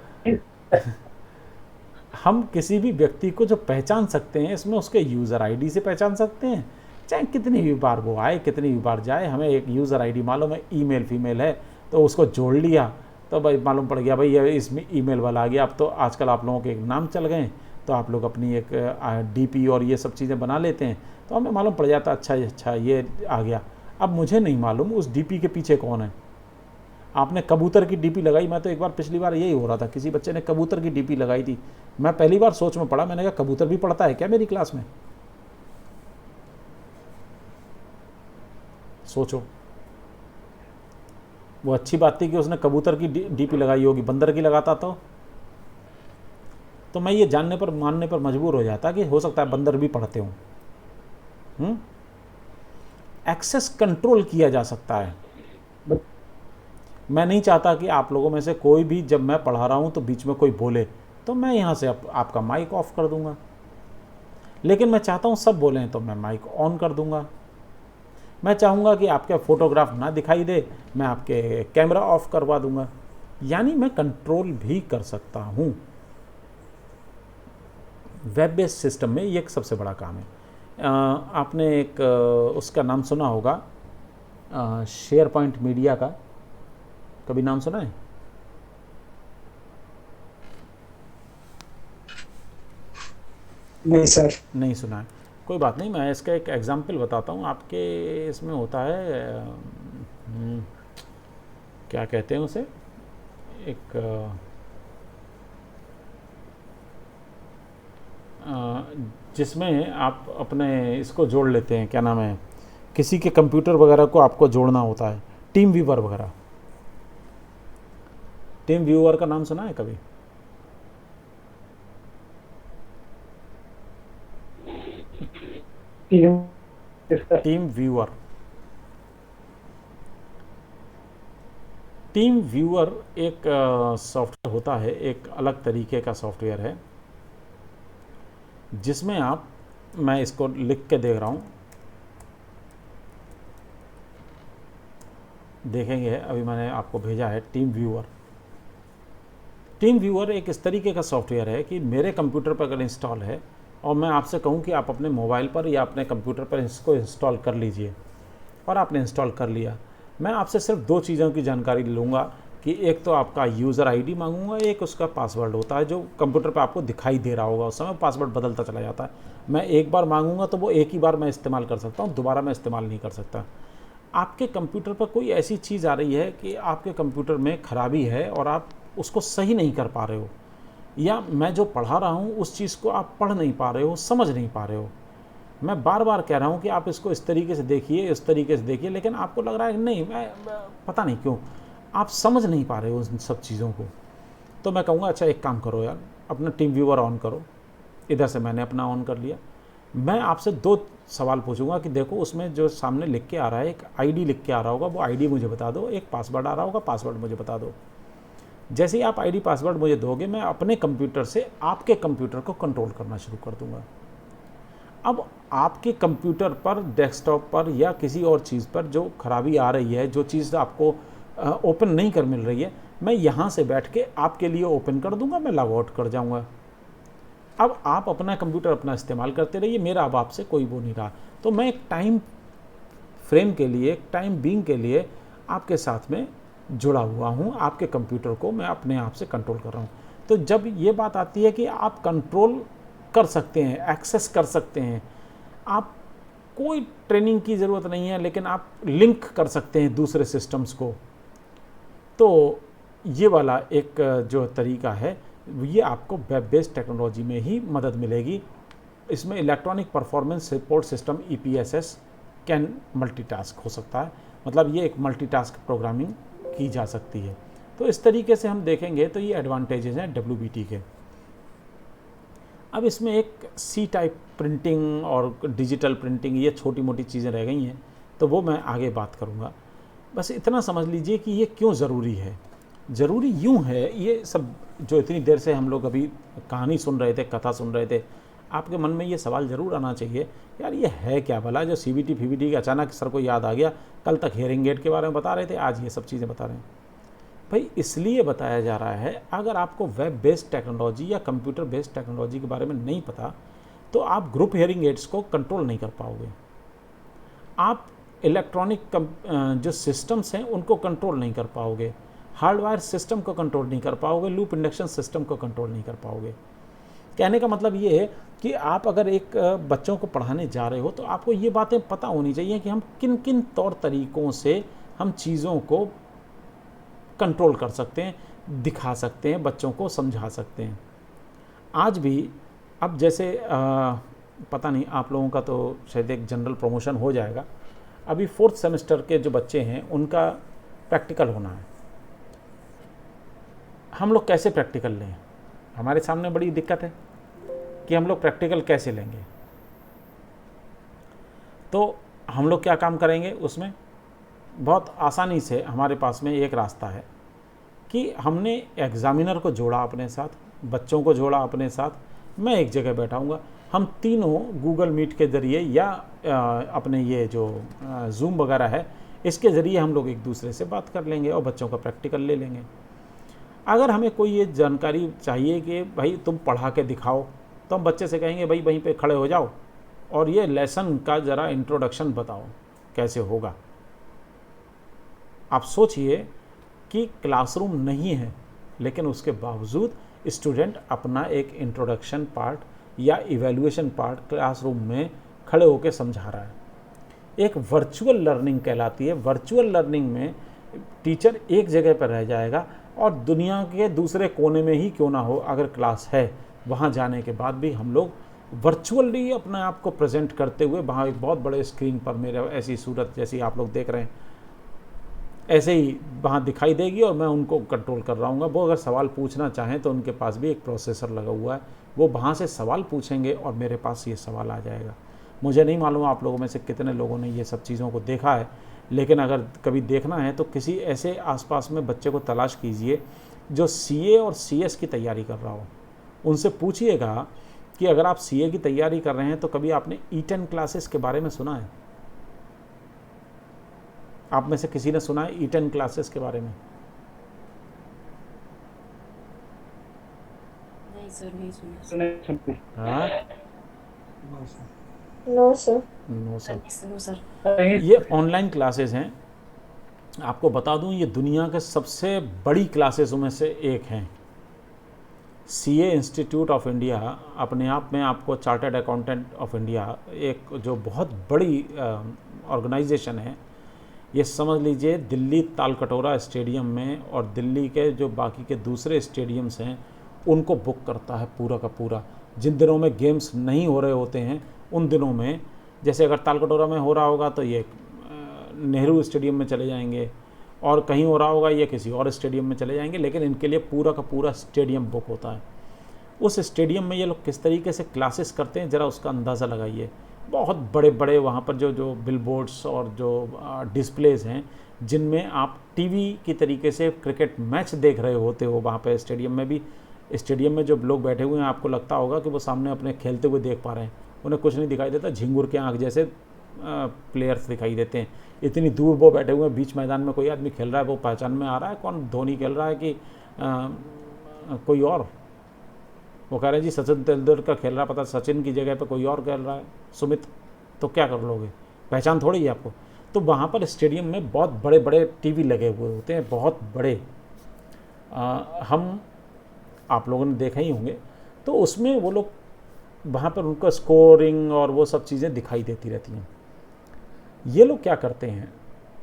हम किसी भी व्यक्ति को जो पहचान सकते हैं इसमें उसके यूज़र आईडी से पहचान सकते हैं, चाहे कितनी भी बार वो आए, कितनी भी बार जाए। हमें एक यूज़र आईडी मालूम है, ईमेल फीमेल है तो उसको जोड़ लिया तो भाई मालूम पड़ गया भाई ये इसमें ईमेल वाला आ गया। अब तो आजकल आप लोगों के एक नाम चल गए तो आप लोग अपनी एक DP और ये सब चीज़ें बना लेते हैं, तो हमें मालूम पड़ जाता अच्छा ये आ गया। अब मुझे नहीं मालूम उस DP के पीछे कौन है। आपने कबूतर की DP लगाई, मैं तो एक बार पिछली बार यही हो रहा था, किसी बच्चे ने कबूतर की DP लगाई थी। मैं पहली बार सोच में पड़ा, मैंने कहा कबूतर भी पढ़ता है क्या मेरी क्लास में? सोचो, वो अच्छी बात थी कि उसने कबूतर की DP लगाई होगी, बंदर की लगाता तो मैं ये जानने पर मानने पर मजबूर हो जाता कि हो सकता है बंदर भी पढ़ते हों। एक्सेस कंट्रोल किया जा सकता है। मैं नहीं चाहता कि आप लोगों में से कोई भी जब मैं पढ़ा रहा हूँ तो बीच में कोई बोले तो मैं यहाँ से आपका माइक ऑफ कर दूंगा, लेकिन मैं चाहता हूँ सब बोलें तो मैं माइक ऑन कर दूंगा। मैं चाहूँगा कि आपके फ़ोटोग्राफ ना दिखाई दे, मैं आपके कैमरा ऑफ करवा दूंगा। यानी मैं कंट्रोल भी कर सकता हूँ। वेब बेस्ड सिस्टम में ये एक सबसे बड़ा काम है। आपने एक उसका नाम सुना होगा, शेयर पॉइंट मीडिया का कभी नाम सुना है? नहीं सर। नहीं सुना है, कोई बात नहीं, मैं इसका एक एग्जांपल बताता हूँ आपके। इसमें होता है क्या कहते हैं उसे, एक जिसमें आप अपने इसको जोड़ लेते हैं, क्या नाम है, किसी के कंप्यूटर वगैरह को आपको जोड़ना होता है, टीम व्यूअर वगैरह। टीम व्यूअर का नाम सुना है कभी? Team viewer. टीम व्यूअर एक सॉफ्टवेयर होता है, एक अलग तरीके का सॉफ्टवेयर है, जिसमें आप, मैं इसको लिख के देख रहा हूँ, देखेंगे अभी मैंने आपको भेजा है टीम व्यूअर। टीम व्यूअर एक इस तरीके का सॉफ्टवेयर है कि मेरे कंप्यूटर पर अगर इंस्टॉल है और मैं आपसे कहूं कि आप अपने मोबाइल पर या अपने कंप्यूटर पर इसको इंस्टॉल कर लीजिए, और आपने इंस्टॉल कर लिया, मैं आपसे सिर्फ दो चीज़ों की जानकारी लूँगा कि एक तो आपका यूज़र आईडी मांगूंगा, एक उसका पासवर्ड होता है जो कंप्यूटर पर आपको दिखाई दे रहा होगा, उस समय पासवर्ड बदलता चला जाता है। मैं एक बार मांगूंगा तो वो एक ही बार मैं इस्तेमाल कर सकता हूँ, दोबारा मैं इस्तेमाल नहीं कर सकता। आपके कंप्यूटर पर कोई ऐसी चीज़ आ रही है कि आपके कंप्यूटर में खराबी है और आप उसको सही नहीं कर पा रहे हो, या मैं जो पढ़ा रहा हूँ उस चीज़ को आप पढ़ नहीं पा रहे हो, समझ नहीं पा रहे हो। मैं बार बार कह रहा हूँ कि आप इसको इस तरीके से देखिए, इस तरीके से देखिए, लेकिन आपको लग रहा है कि नहीं, मैं पता नहीं क्यों आप समझ नहीं पा रहे हो उन सब चीज़ों को। तो मैं कहूँगा अच्छा एक काम करो यार, अपना टीम व्यूअर ऑन करो। इधर से मैंने अपना ऑन कर लिया। मैं आपसे दो सवाल पूछूंगा कि देखो उसमें जो सामने लिख के आ रहा है, एक आईडी लिख के आ रहा होगा, वो आईडी मुझे बता दो, एक पासवर्ड आ रहा होगा, पासवर्ड मुझे बता दो। जैसे ही आप आईडी पासवर्ड मुझे दोगे, मैं अपने कंप्यूटर से आपके कंप्यूटर को कंट्रोल करना शुरू कर दूंगा। अब आपके कंप्यूटर पर, डेस्कटॉप पर या किसी और चीज़ पर जो खराबी आ रही है, जो चीज़ आपको ओपन नहीं कर मिल रही है, मैं यहाँ से बैठ के आपके लिए ओपन कर दूंगा, मैं लॉग आउट कर जाऊँगा। अब आप अपना कंप्यूटर अपना इस्तेमाल करते रहिए, मेरा अब आपसे कोई वो नहीं रहा। तो मैं एक टाइम फ्रेम के लिए, एक टाइम बीइंग के लिए आपके साथ में जुड़ा हुआ हूँ, आपके कंप्यूटर को मैं अपने आप से कंट्रोल कर रहा हूँ। तो जब ये बात आती है कि आप कंट्रोल कर सकते हैं, एक्सेस कर सकते हैं, आप कोई ट्रेनिंग की ज़रूरत नहीं है, लेकिन आप लिंक कर सकते हैं दूसरे सिस्टम्स को, तो ये वाला एक जो तरीका है, ये आपको वेब बेस्ड टेक्नोलॉजी में ही मदद मिलेगी। इसमें electronic performance support system EPSS can multitask हो सकता है, मतलब ये एक मल्टीटास्क प्रोग्रामिंग की जा सकती है। तो इस तरीके से हम देखेंगे तो ये एडवांटेजेस हैं WBT के। अब इसमें एक C टाइप प्रिंटिंग और डिजिटल प्रिंटिंग, ये छोटी मोटी चीज़ें रह गई हैं, तो वो मैं आगे बात करूँगा। बस इतना समझ लीजिए कि ये क्यों ज़रूरी है। ज़रूरी यूँ है, ये सब जो इतनी देर से हम लोग अभी कहानी सुन रहे थे, कथा सुन रहे थे, आपके मन में ये सवाल ज़रूर आना चाहिए, यार ये है क्या भला जो CBT FBT का अचानक सर को याद आ गया, कल तक हेयरिंग एड के बारे में बता रहे थे, आज ये सब चीज़ें बता रहे हैं। भाई इसलिए बताया जा रहा है, अगर आपको वेब बेस्ड टेक्नोलॉजी या कंप्यूटर बेस्ड टेक्नोलॉजी के बारे में नहीं पता, तो आप ग्रुप हेयरिंग एड्स को कंट्रोल नहीं कर पाओगे, आप इलेक्ट्रॉनिक जो सिस्टम्स हैं उनको कंट्रोल नहीं कर पाओगे, हार्डवायर सिस्टम को कंट्रोल नहीं कर पाओगे, लूप इंडक्शन सिस्टम को कंट्रोल नहीं कर पाओगे। कहने का मतलब ये है कि आप अगर एक बच्चों को पढ़ाने जा रहे हो, तो आपको ये बातें पता होनी चाहिए कि हम किन किन तौर तरीक़ों से हम चीज़ों को कंट्रोल कर सकते हैं, दिखा सकते हैं, बच्चों को समझा सकते हैं। आज भी अब जैसे पता नहीं आप लोगों का तो शायद एक जनरल प्रमोशन हो जाएगा, अभी 4th सेमेस्टर के जो बच्चे हैं उनका प्रैक्टिकल होना है। हम लोग कैसे प्रैक्टिकल लें, हमारे सामने बड़ी दिक्कत है कि हम लोग प्रैक्टिकल कैसे लेंगे। तो हम लोग क्या काम करेंगे, उसमें बहुत आसानी से हमारे पास में एक रास्ता है कि हमने एग्ज़ामिनर को जोड़ा अपने साथ, बच्चों को जोड़ा अपने साथ, मैं एक जगह बैठाऊंगा, हम तीनों गूगल मीट के ज़रिए या अपने ये जो जूम वगैरह है इसके ज़रिए हम लोग एक दूसरे से बात कर लेंगे और बच्चों का प्रैक्टिकल ले लेंगे। अगर हमें कोई ये जानकारी चाहिए कि भाई तुम पढ़ा के दिखाओ, तो हम बच्चे से कहेंगे भाई वहीं पे खड़े हो जाओ और ये लेसन का ज़रा इंट्रोडक्शन बताओ कैसे होगा। आप सोचिए कि क्लासरूम नहीं है, लेकिन उसके बावजूद स्टूडेंट अपना एक इंट्रोडक्शन पार्ट या इवैल्यूएशन पार्ट क्लासरूम में खड़े होकर समझा रहा है। एक वर्चुअल लर्निंग कहलाती है। वर्चुअल लर्निंग में टीचर एक जगह पर रह जाएगा और दुनिया के दूसरे कोने में ही क्यों ना हो, अगर क्लास है, वहाँ जाने के बाद भी हम लोग वर्चुअली अपने आप को प्रेजेंट करते हुए वहाँ एक बहुत बड़े स्क्रीन पर मेरे ऐसी सूरत जैसी आप लोग देख रहे हैं ऐसे ही वहाँ दिखाई देगी और मैं उनको कंट्रोल कर रहा हूँ। वो अगर सवाल पूछना चाहें तो उनके पास भी एक प्रोसेसर लगा हुआ है, वो वहाँ से सवाल पूछेंगे और मेरे पास ये सवाल आ जाएगा। मुझे नहीं मालूम आप लोगों में से कितने लोगों ने ये सब चीज़ों को देखा है, लेकिन अगर कभी देखना है तो किसी ऐसे आसपास में बच्चे को तलाश कीजिए जो सीए और सीएस की तैयारी कर रहा हो। उनसे पूछिएगा कि अगर आप सीए की तैयारी कर रहे हैं तो कभी आपने E10 क्लासेस के बारे में सुना है? आप में से किसी ने सुना है E10 क्लासेस के बारे में? नहीं सर, नहीं सुना। सुने हाँ, no sir. No sir. No sir. नहीं ये ऑनलाइन क्लासेस हैं। आपको बता दूं, ये दुनिया के सबसे बड़ी क्लासेसों में से एक हैं। सीए इंस्टीट्यूट ऑफ इंडिया अपने आप में आपको चार्टर्ड अकाउंटेंट ऑफ इंडिया एक जो बहुत बड़ी ऑर्गेनाइजेशन है, ये समझ लीजिए दिल्ली तालकटोरा स्टेडियम में और दिल्ली के जो बाकी के दूसरे स्टेडियम्स हैं उनको बुक करता है पूरा का पूरा। जिन दिनों में गेम्स नहीं हो रहे होते हैं उन दिनों में, जैसे अगर तालकटोरा में हो रहा होगा तो ये नेहरू स्टेडियम में चले जाएंगे, और कहीं हो रहा होगा ये किसी और स्टेडियम में चले जाएंगे, लेकिन इनके लिए पूरा का पूरा स्टेडियम बुक होता है। उस स्टेडियम में ये लोग किस तरीके से क्लासेस करते हैं ज़रा उसका अंदाज़ा लगाइए। बहुत बड़े बड़े वहाँ पर जो बिलबोर्ड्स और जो डिस्प्लेज हैं जिनमें आप टीवी की तरीके से क्रिकेट मैच देख रहे होते हो, वहाँ पर स्टेडियम में भी, स्टेडियम में जो लोग बैठे हुए हैं आपको लगता होगा कि वो सामने अपने खेलते हुए देख पा रहे हैं, उन्हें कुछ नहीं दिखाई देता, झिंगुर के आँख जैसे प्लेयर्स दिखाई देते हैं। इतनी दूर वो बैठे हुए हैं, बीच मैदान में कोई आदमी खेल रहा है, वो पहचान में आ रहा है कौन धोनी खेल रहा है कि कोई और। वो कह रहे हैं जी सचिन तेंदुलकर खेल रहा है, पता सचिन की जगह पे कोई और खेल रहा है, सुमित, तो क्या कर लोगे, पहचान थोड़ी है आपको। तो वहाँ पर स्टेडियम में बहुत बड़े बड़े टीवी लगे हुए होते हैं, बहुत बड़े। हम आप लोगों ने देखा ही होंगे, तो उसमें वो लोग वहाँ पर उनका स्कोरिंग और वो सब चीज़ें दिखाई देती रहती हैं। ये लोग क्या करते हैं,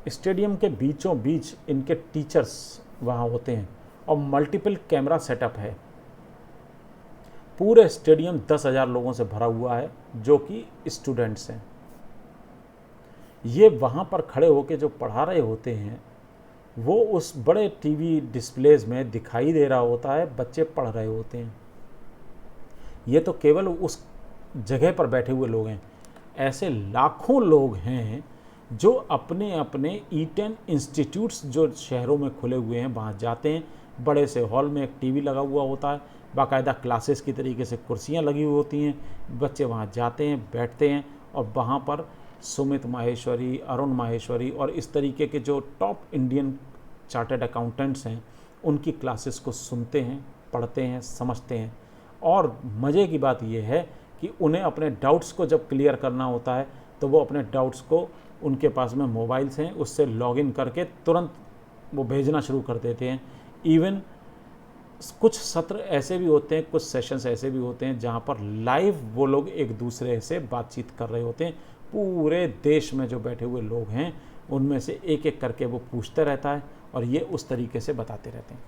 स्टेडियम के बीचों बीच इनके टीचर्स वहाँ होते हैं और मल्टीपल कैमरा सेटअप है। पूरे स्टेडियम 10,000 लोगों से भरा हुआ है जो कि स्टूडेंट्स हैं। ये वहाँ पर खड़े होकर जो पढ़ा रहे होते हैं वो उस बड़े टीवी डिस्प्लेज में दिखाई दे रहा होता है, बच्चे पढ़ रहे होते हैं। ये तो केवल उस जगह पर बैठे हुए लोग हैं। ऐसे लाखों लोग हैं जो अपने अपने E10 इंस्टीट्यूट्स जो शहरों में खुले हुए हैं वहाँ जाते हैं। बड़े से हॉल में एक टीवी लगा हुआ होता है, बाकायदा क्लासेस की तरीके से कुर्सियाँ लगी हुई होती हैं, बच्चे वहाँ जाते हैं, बैठते हैं और वहाँ पर सुमित माहेश्वरी, अरुण माहेश्वरी और इस तरीके के जो टॉप इंडियन चार्टर्ड अकाउंटेंट्स हैं उनकी क्लासेस को सुनते हैं, पढ़ते हैं, समझते हैं। और मज़े की बात यह है कि उन्हें अपने डाउट्स को जब क्लियर करना होता है तो वो अपने डाउट्स को, उनके पास में मोबाइल्स हैं, उससे लॉगिन करके तुरंत वो भेजना शुरू कर देते हैं। इवन कुछ सत्र ऐसे भी होते हैं, कुछ सेशंस ऐसे भी होते हैं जहाँ पर लाइव वो लोग एक दूसरे से बातचीत कर रहे होते हैं। पूरे देश में जो बैठे हुए लोग हैं उनमें से एक एक करके वो पूछते रहता है और ये उस तरीके से बताते रहते हैं।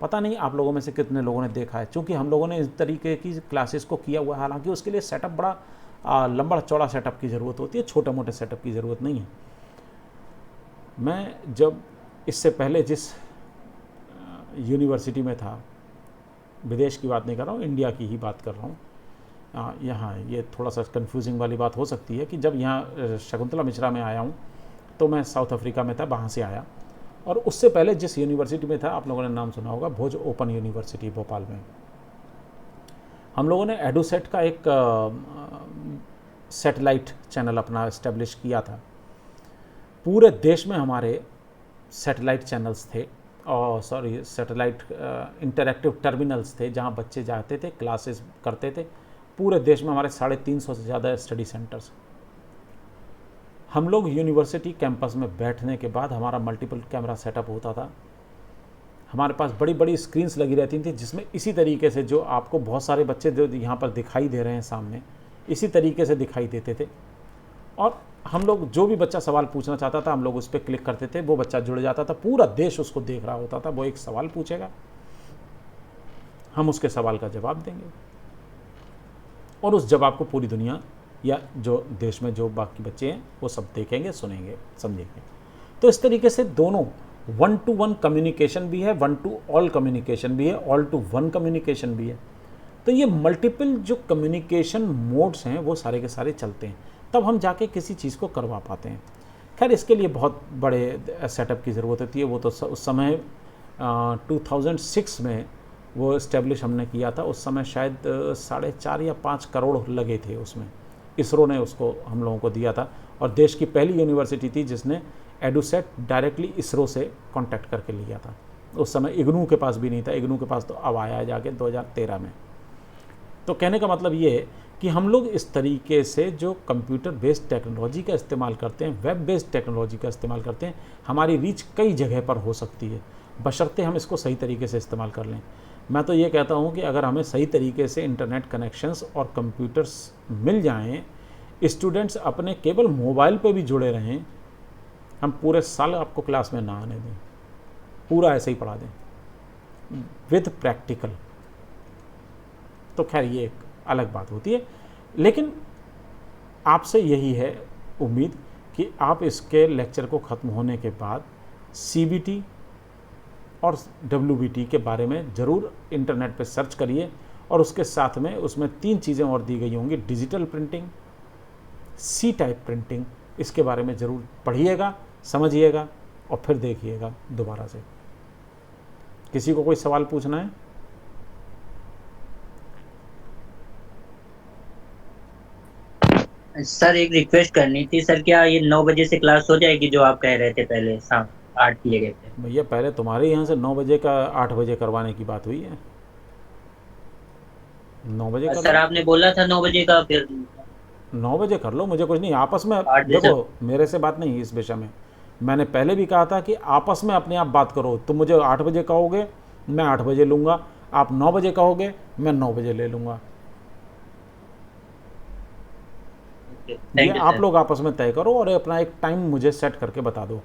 पता नहीं आप लोगों में से कितने लोगों ने देखा है, क्योंकि हम लोगों ने इस तरीके की क्लासेस को किया हुआ है। हालांकि उसके लिए सेटअप बड़ा लंबा चौड़ा सेटअप की ज़रूरत होती है, छोटे मोटे सेटअप की ज़रूरत नहीं है। मैं जब इससे पहले जिस यूनिवर्सिटी में था, विदेश की बात नहीं कर रहा हूँ, इंडिया की ही बात कर रहा हूँ, यहाँ ये थोड़ा सा कन्फ्यूजिंग वाली बात हो सकती है कि जब यहाँ शकुंतला मिश्रा में आया हूँ तो मैं साउथ अफ्रीका में था, वहाँ से आया। और उससे पहले जिस यूनिवर्सिटी में था, आप लोगों ने नाम सुना होगा, भोज ओपन यूनिवर्सिटी भोपाल में, हम लोगों ने एडुसेट का एक सैटेलाइट चैनल अपना इस्टेब्लिश किया था। पूरे देश में हमारे सैटेलाइट चैनल्स थे, और सैटेलाइट इंटरैक्टिव टर्मिनल्स थे जहाँ बच्चे जाते थे, क्लासेस करते थे। पूरे देश में हमारे 350 से ज़्यादा स्टडी सेंटर्स। हम लोग यूनिवर्सिटी कैंपस में बैठने के बाद हमारा मल्टीपल कैमरा सेटअप होता था। हमारे पास बड़ी बड़ी स्क्रीन्स लगी रहती थी जिसमें इसी तरीके से जो आपको बहुत सारे बच्चे जो यहाँ पर दिखाई दे रहे हैं सामने, इसी तरीके से दिखाई देते थे। और हम लोग जो भी बच्चा सवाल पूछना चाहता था हम लोग उस पर क्लिक करते थे, वो बच्चा जुड़ जाता था, पूरा देश उसको देख रहा होता था। वो एक सवाल पूछेगा, हम उसके सवाल का जवाब देंगे और उस जवाब को पूरी दुनिया या जो देश में जो बाकी बच्चे हैं वो सब देखेंगे, सुनेंगे, समझेंगे। तो इस तरीके से दोनों 1-to-1 कम्युनिकेशन भी है, 1-to-all कम्युनिकेशन भी है, all-to-one कम्युनिकेशन भी है। तो ये मल्टीपल जो कम्युनिकेशन मोड्स हैं वो सारे के सारे चलते हैं, तब हम जाके किसी चीज़ को करवा पाते हैं। खैर इसके लिए बहुत बड़े सेटअप की ज़रूरत होती है। वो तो उस समय 2006 में वो इस्टेब्लिश हमने किया था। उस समय शायद 4.5 या 5 करोड़ लगे थे उसमें। इसरो ने उसको हम लोगों को दिया था और देश की पहली यूनिवर्सिटी थी जिसने एडुसेट डायरेक्टली इसरो से कांटेक्ट करके लिया था। उस समय इग्नू के पास भी नहीं था, इग्नू के पास तो अब आया है जाके 2013 में। तो कहने का मतलब ये है कि हम लोग इस तरीके से जो कंप्यूटर बेस्ड टेक्नोलॉजी का इस्तेमाल करते हैं, वेब बेस्ड टेक्नोलॉजी का इस्तेमाल करते हैं, हमारी रीच कई जगह पर हो सकती है, बशर्ते हम इसको सही तरीके से इस्तेमाल कर लें। मैं तो ये कहता हूँ कि अगर हमें सही तरीके से इंटरनेट कनेक्शंस और कंप्यूटर्स मिल जाएं, स्टूडेंट्स अपने केवल मोबाइल पे भी जुड़े रहें, हम पूरे साल आपको क्लास में ना आने दें, पूरा ऐसे ही पढ़ा दें विद प्रैक्टिकल। तो खैर ये एक अलग बात होती है, लेकिन आपसे यही है उम्मीद कि आप इसके लेक्चर को ख़त्म होने के बाद CBT और WBT के बारे में ज़रूर इंटरनेट पे सर्च करिए और उसके साथ में उसमें 3 चीज़ें और दी गई होंगी, digital printing, C type printing. इसके बारे में ज़रूर पढ़िएगा, समझिएगा और फिर देखिएगा दोबारा से। किसी को कोई सवाल पूछना है? सर एक रिक्वेस्ट करनी थी सर, क्या ये 9 बजे से क्लास हो जाएगी जो आप कह रहे थे पहले, शाम 8 किए गए थे? भैया पहले तुम्हारे यहाँ से 9 बजे का 8 बजे करवाने की बात हुई है। 9 बजे कर सर लो। आपने बोला था 9 बजे का, फिर 9 बजे कर लो, मुझे कुछ नहीं। आपस में 8 बजे देखो, मेरे से बात नहीं इस विषय में। मैंने पहले भी कहा था कि आपस में अपने आप बात करो। तुम मुझे 8 बजे कहोगे मैं 8 बजे लूँगा, आप 9 बजे कहोगे मैं 9 बजे ले लूँगा। ये आप लोग आपस में तय करो और अपना एक टाइम मुझे सेट करके बता दो,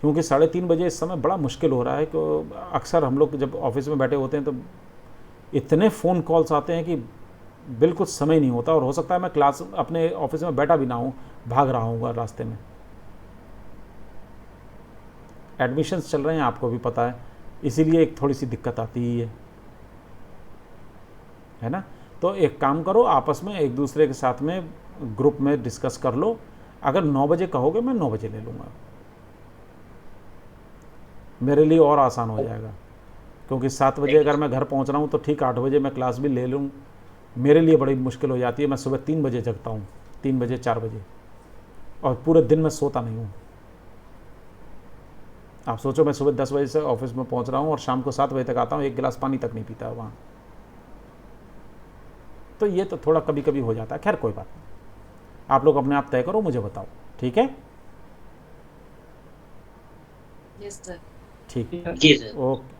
क्योंकि 3:30 बजे इस समय बड़ा मुश्किल हो रहा है। कि अक्सर हम लोग जब ऑफिस में बैठे होते हैं तो इतने फ़ोन कॉल्स आते हैं कि बिल्कुल समय नहीं होता, और हो सकता है मैं क्लास अपने ऑफिस में बैठा भी ना हूँ, भाग रहा हूँ रास्ते में। एडमिशन्स चल रहे हैं, आपको भी पता है, इसीलिए एक थोड़ी सी दिक्कत आती ही है ना। तो एक काम करो, आपस में एक दूसरे के साथ में ग्रुप में डिस्कस कर लो। अगर 9 बजे कहोगे मैं 9 बजे ले लूँगा, मेरे लिए और आसान हो जाएगा। क्योंकि 7 बजे अगर मैं घर पहुँच रहा हूँ तो ठीक 8 बजे मैं क्लास भी ले लूँ, मेरे लिए बड़ी मुश्किल हो जाती है। मैं सुबह 3 बजे जगता हूँ, 3 बजे 4 बजे, और पूरे दिन में सोता नहीं हूँ। आप सोचो, मैं सुबह 10 बजे से ऑफिस में पहुँच रहा हूँ और शाम को 7 बजे तक आता हूँ, 1 गिलास पानी तक नहीं पीता वहाँ। तो ये तो थोड़ा कभी कभी हो जाता है। खैर कोई बात नहीं, आप लोग अपने आप तय करो, मुझे बताओ, ठीक है? Yes sir. ठीक, जी सर। ओके।